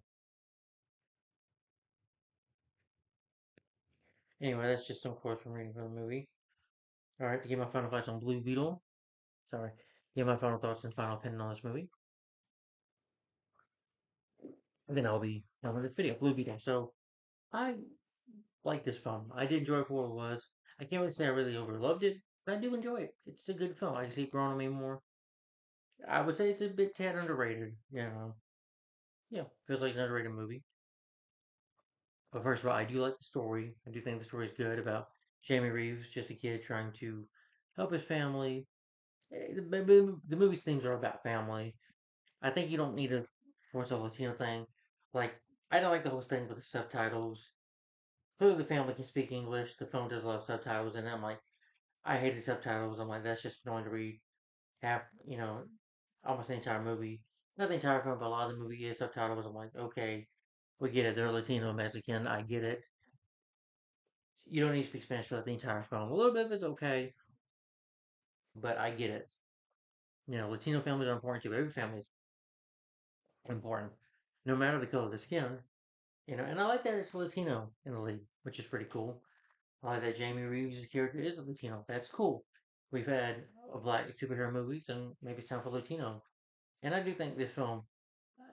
Anyway, that's just some quotes from reading from the movie. All right, to get my final thoughts on Blue Beetle. Sorry, get my final thoughts and final opinion on this movie. And then I'll be done with this video. Blue Beetle. So I like this film. I did enjoy it for what it was. I can't really say I really overloved it, but I do enjoy it. It's a good film. I can see it growing on me more. I would say it's a bit tad underrated. You know, yeah, feels like an underrated movie. But first of all, I do like the story. I do think the story is good about Jamie Reeves, just a kid trying to help his family. The movie's themes are about family. I think you don't need a force a Latino thing. Like, I don't like the whole thing with the subtitles. Clearly, the family can speak English. The film does a lot of subtitles, and I'm like, I hated subtitles. I'm like, that's just annoying to read. Half, almost the entire movie. Not the entire film, but a lot of the movie is subtitles. I'm like, okay, we get it. They're Latino, Mexican. I get it. You don't need to speak Spanish throughout the entire film. A little bit of it's okay, but I get it. Latino families are important too. Every family is important, no matter the color of the skin. And I like that it's Latino in the lead, which is pretty cool. I like that Jamie Reeves' character is a Latino. That's cool. We've had a black superhero movies, and maybe it's time for Latino. And I do think this film,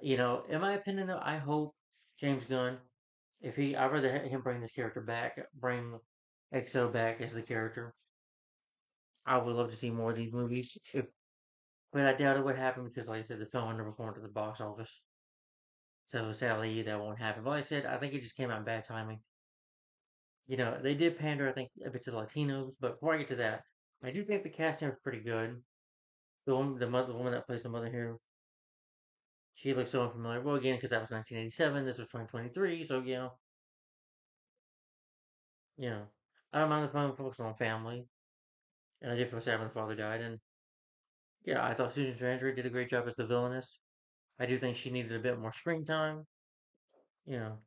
in my opinion, though, I hope James Gunn, I'd rather him bring this character back, bring EXO back as the character. I would love to see more of these movies too. But I doubt it would happen because, like I said, the film underperformed at the box office. So sadly, that won't happen. But like I said, I think it just came out in bad timing. They did pander, I think, a bit to the Latinos. But before I get to that, I do think the casting was pretty good. The woman that plays the mother here, she looks so unfamiliar. Well, again, because that was 1987, this was 2023, so you know, I don't mind the film focusing on family, and I did feel sad when the father died. And yeah, I thought Susan Sarandon did a great job as the villainess. I do think she needed a bit more screen time. You know,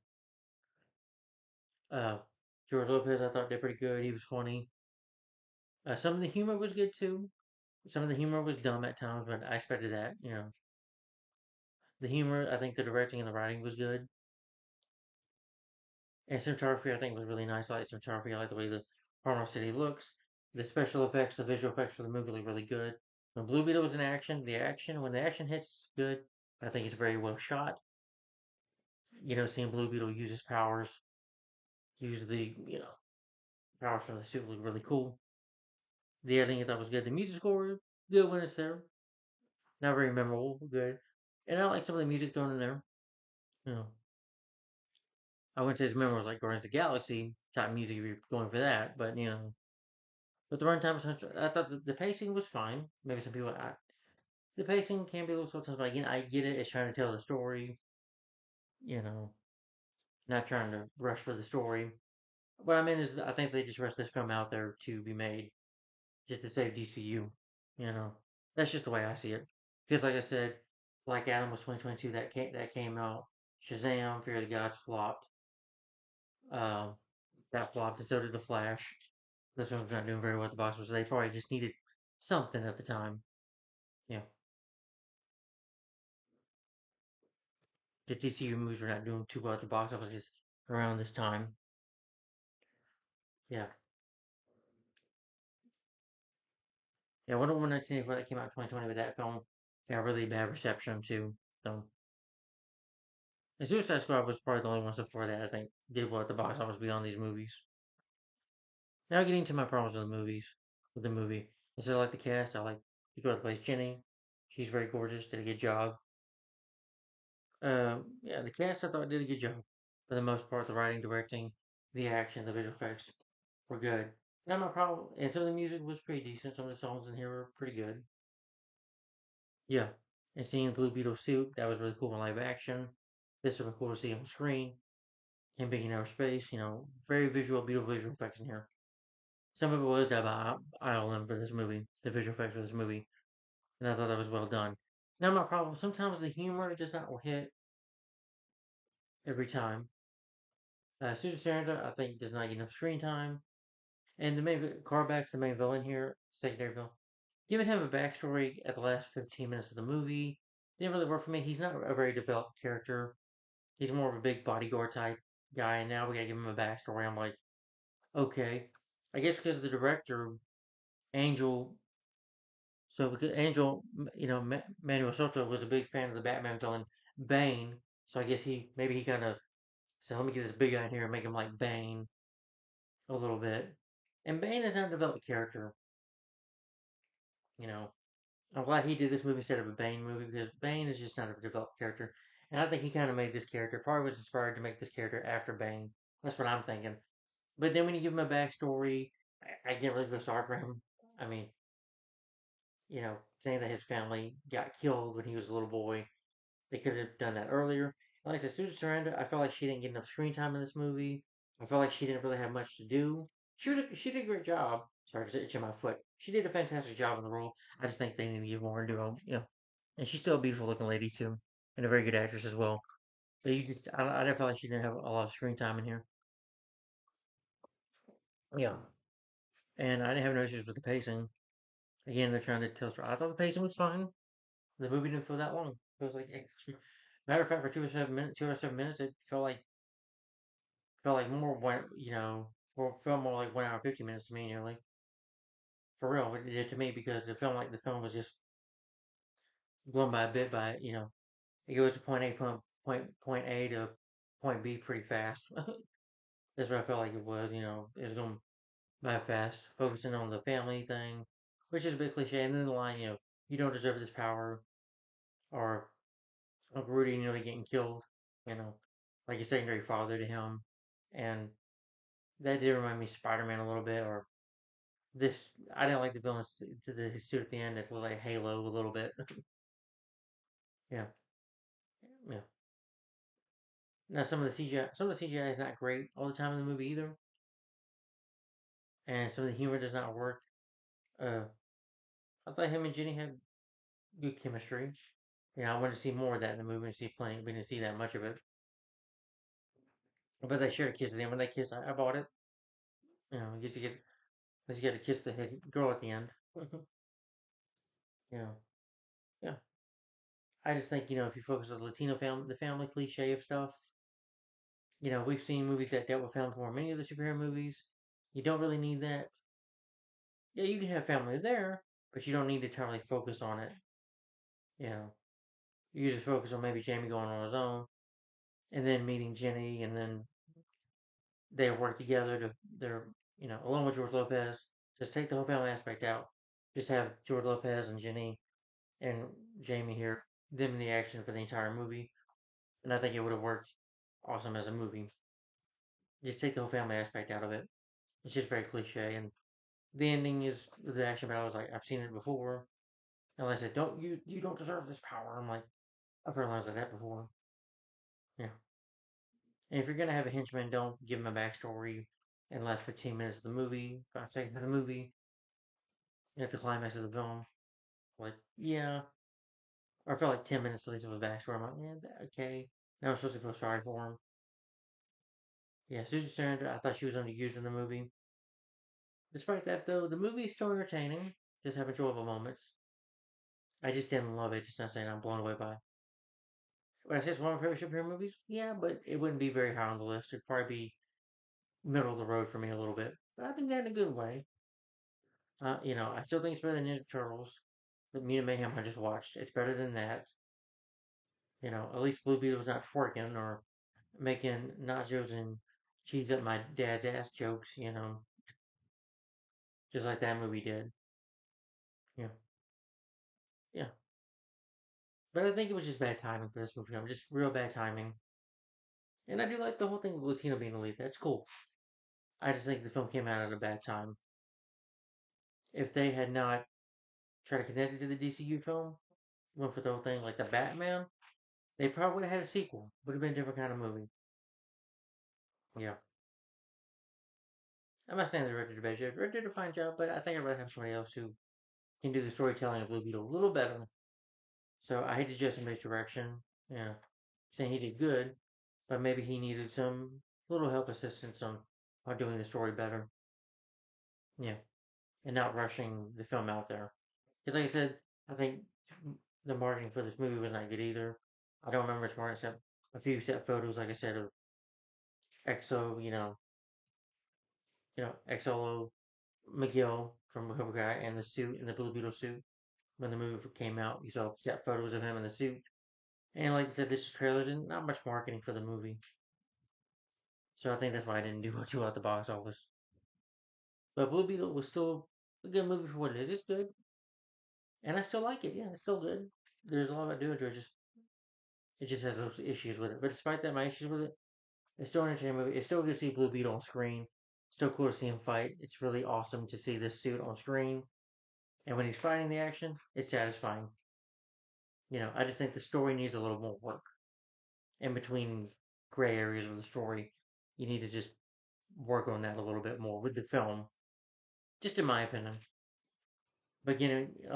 uh, George Lopez I thought did pretty good. He was funny. Some of the humor was good too. Some of the humor was dumb at times, but I expected that. The humor, I think the directing and the writing was good. And cinematography, I think, was really nice. I like cinematography. I like the way the Parnell City looks. The special effects, the visual effects for the movie look really good. When Blue Beetle was in action, when the action hits, is good. I think it's very well shot. Seeing Blue Beetle use his powers, use the powers from the suit look really cool. The editing I thought was good. The music score, good when it's there. Not very memorable, good. And I like some of the music thrown in there. You know, I wouldn't say it's memorable like Guardians of the Galaxy type music if you're going for that, but the runtime was, I thought the pacing was fine. Maybe some people, the pacing can be a little sometimes, but again, I get it. It's trying to tell the story, you know, not trying to rush for the story. What I mean is, I think they just rushed this film out there to be made just to save DCU. That's just the way I see it. Because, like I said, Black Adam was 2022 that came out. Shazam, Fear of the Gods flopped. Um, that flopped, and so did The Flash. This one's not doing very well at the box office. So they probably just needed something at the time. Yeah, the DCU movies were not doing too well at the box office around this time. Yeah, yeah. Wonder Woman 1984 that came out in 2020 with that film got really bad reception too. So And Suicide Squad was probably the only one so far that I think did well at the box office beyond these movies. Now getting to my problems with the movies, with the movie. Instead of like the cast, I like the girl that plays Jenny. She's very gorgeous, did a good job. Yeah, the cast I thought did a good job. For the most part, the writing, directing, the action, the visual effects were good. Not my problem. And some of the music was pretty decent. Some of the songs in here were pretty good. Yeah. And seeing Blue Beetle suit, that was really cool in live action. This was cool to see on screen. Him being in outer space, very visual, beautiful visual effects in here. Some of it was done by Ireland for this movie, the visual effects for this movie, and I thought that was well done. Now my problem, sometimes the humor does not hit every time. Susan Sarandon, I think, does not get enough screen time. And the main Carback's the main villain here, secondary villain. Giving him a backstory at the last 15 minutes of the movie didn't really work for me. He's not a very developed character. He's more of a big bodyguard type guy, and now we gotta give him a backstory. I'm like, okay. I guess because the director, Angel, so because Angel, Manuel Soto was a big fan of the Batman villain, Bane. So I guess maybe he kind of said, let me get this big guy in here and make him like Bane a little bit. And Bane is not a developed character, you know. I'm glad he did this movie instead of a Bane movie because Bane is just not a developed character. And I think he kind of made this character, probably was inspired to make this character after Bane. That's what I'm thinking. But then when you give him a backstory, I can't really feel sorry for him. I mean, saying that his family got killed when he was a little boy, they could have done that earlier. Like I said, Susan Sarandon, I felt like she didn't get enough screen time in this movie. I felt like she didn't really have much to do. She did a great job. Sorry, just itching my foot. She did a fantastic job in the role. I just think they need to give more into her. And she's still a beautiful looking lady too, and a very good actress as well. But I didn't feel like she didn't have a lot of screen time in here. Yeah, and I didn't have no issues with the pacing. Again, they're trying to tell us. I thought the pacing was fine. The movie didn't feel that long. It was like, matter of fact, for 2 or 7 minutes, it felt like more one, or felt more like 1 hour 50 minutes to me nearly. For real, it did to me because it felt like the film was just going by a bit by it goes to point A to point B pretty fast. That's what I felt like it was. It was going by fast, focusing on the family thing, which is a bit cliche. And then the line, you don't deserve this power, or Uncle Rudy nearly getting killed. You know, like a secondary father to him, and that did remind me of Spider-Man a little bit, or this. I didn't like the villains to his suit at the end. It looked like Halo a little bit. Yeah, yeah. Now some of the CGI is not great all the time in the movie either, and some of the humor does not work. Uh, I thought him and Jenny had good chemistry. I wanted to see more of that in the movie and see plenty. We didn't see that much of it, but they shared a kiss at the end. When they kissed, I bought it. Just to get to kiss the girl at the end. Yeah, yeah. I just think if you focus on the Latino family, the family cliche of stuff. We've seen movies that dealt with family more. Many of the superhero movies, you don't really need that. Yeah, you can have family there, but you don't need to totally focus on it. You know, you just focus on maybe Jamie going on his own, and then meeting Jenny, and then they work together to they're along with George Lopez. Just take the whole family aspect out. Just have George Lopez and Jenny and Jamie here, them in the action for the entire movie, and I think it would have worked awesome as a movie. Just take the whole family aspect out of it. It's just very cliche, and the ending is the action battle. I was like, I've seen it before. And I said, don't you don't deserve this power. I'm like, I've heard lines like that before. Yeah. And if you're gonna have a henchman, don't give him a backstory in the last 15 minutes of the movie, 5 seconds of the movie, at the climax of the film. Like, yeah. Or I felt like 10 minutes at least of a backstory. I'm like, yeah, okay. Now I'm supposed to feel sorry for him. Yeah, Susan Sarandon, I thought she was underused in the movie. Despite that, though, the movie is still entertaining. Just have enjoyable moments. I just didn't love it. Just not saying I'm blown away by it. When I say it's one of my favorite superhero movies, yeah, but it wouldn't be very high on the list. It'd probably be middle of the road for me a little bit. But I think that in a good way. I still think it's better than Ninja Turtles, the Mutant Mayhem I just watched. It's better than that. At least Blue Beetle's not twerking or making nachos and cheese at my dad's ass jokes, just like that movie did. Yeah, yeah. But I think it was just bad timing for this movie. Just real bad timing. And I do like the whole thing with Latino being the lead. That's cool. I just think the film came out at a bad time. If they had not tried to connect it to the DCU film, went for the whole thing like the Batman, they probably would have had a sequel. Would have been a different kind of movie. Yeah. I'm not saying the director did a bad job. The director did a fine job, but I think I'd rather have somebody else who can do the storytelling of Blue Beetle a little better. So I hate to Justin May's direction. Yeah. Saying he did good, but maybe he needed some little help assistance on doing the story better. Yeah. And not rushing the film out there. Because like I said, I think the marketing for this movie was not good either. I don't remember much more except a few set photos, like I said, of EXO, XOLO Miguel from Cobra Kai and the suit and the Blue Beetle suit. When the movie came out, you saw set photos of him in the suit. And like I said, this trailer didn't not much marketing for the movie. So I think that's why I didn't do much about the box office. But Blue Beetle was still a good movie for what it is. It's good. And I still like it. Yeah, it's still good. There's a lot I do enjoy. It just has those issues with it. But despite that, my issues with it, it's still an entertaining movie. It's still good to see Blue Beetle on screen. It's still cool to see him fight. It's really awesome to see this suit on screen. And when he's fighting the action, it's satisfying. I just think the story needs a little more work. In between gray areas of the story, you need to just work on that a little bit more with the film. Just in my opinion. But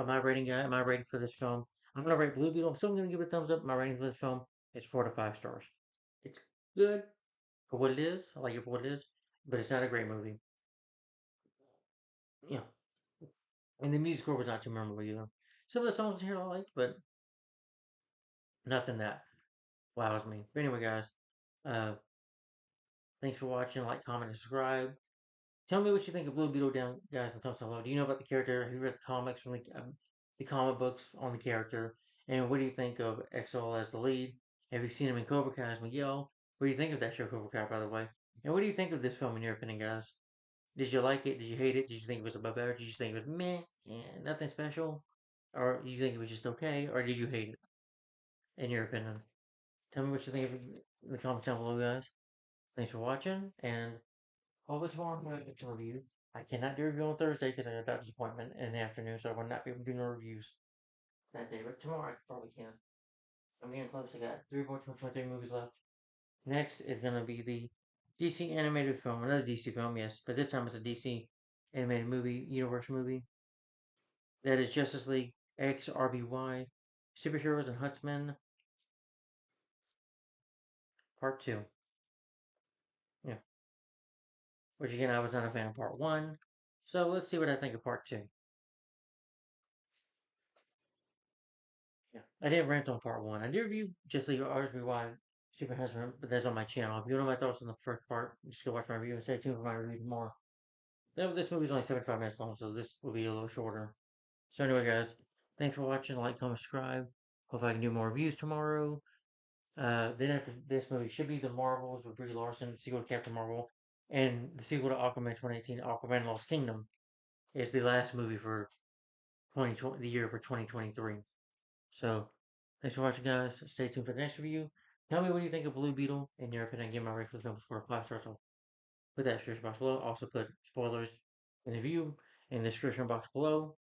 my rating guy, my rating for this film, I'm gonna rate Blue Beetle. I'm still gonna give it a thumbs up. My rating for this film is 4 to 5 stars. It's good for what it is. I like it for what it is, but it's not a great movie. Yeah, and the music score was not too memorable either. Some of the songs here I liked, but nothing that wows me. But anyway, guys, uh, thanks for watching. Like, comment, and subscribe. Tell me what you think of Blue Beetle down, guys, in the comments below. Do you know about the character? Have you read the comics from the comic books on the character? And what do you think of XL as the lead? Have you seen him in Cobra Kai as Miguel? What do you think of that show, Cobra Kai, by the way? And what do you think of this film in your opinion, guys? Did you like it? Did you hate it? Did you think it was above average? Did you think it was meh? Nothing special? Or do you think it was just okay? Or did you hate it, in your opinion? Tell me what you think of it in the comments down below, guys. Thanks for watching, and hopefully tomorrow I'm going to get to review. I cannot do a review on Thursday because I got a doctor's appointment in the afternoon, so I will not be able to do no reviews that day. But tomorrow I probably can. I'm getting close. I got 3 more 2023 movies left. Next is going to be the DC animated film, another DC film, yes, but this time it's a DC animated movie, universe movie. That is Justice League X RBY, Superheroes and Huntsmen, Part 2. Yeah, which again, I was not a fan of Part 1. So let's see what I think of Part 2. Yeah, I didn't rant on Part 1. I did review Justice League RBY, Super Huntsman, but that's on my channel. If you want to know my thoughts on the first part, just go watch my review and stay tuned for my review tomorrow. This movie's only 75 minutes long, so this will be a little shorter. So anyway, guys, thanks for watching. Like, comment, subscribe. Hopefully I can do more reviews tomorrow. Then after this movie should be The Marvels with Brie Larson, the sequel to Captain Marvel, and the sequel to Aquaman 2018, Aquaman Lost Kingdom, is the last movie for 2020, the year for 2023. So, thanks for watching, guys. Stay tuned for the next review. Tell me what you think of Blue Beetle and your opinion. Give my rating for the film for 5 stars. I'll put that in the description box below. Also put spoilers in the review in the description box below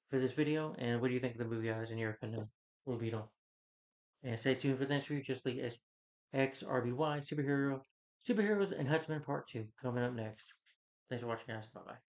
for this video. And what do you think of the movie, guys, in your opinion, Blue Beetle? And stay tuned for the next review. Just like XRBY Superheroes and Huntsman Part 2 coming up next. Thanks for watching, guys. Bye bye.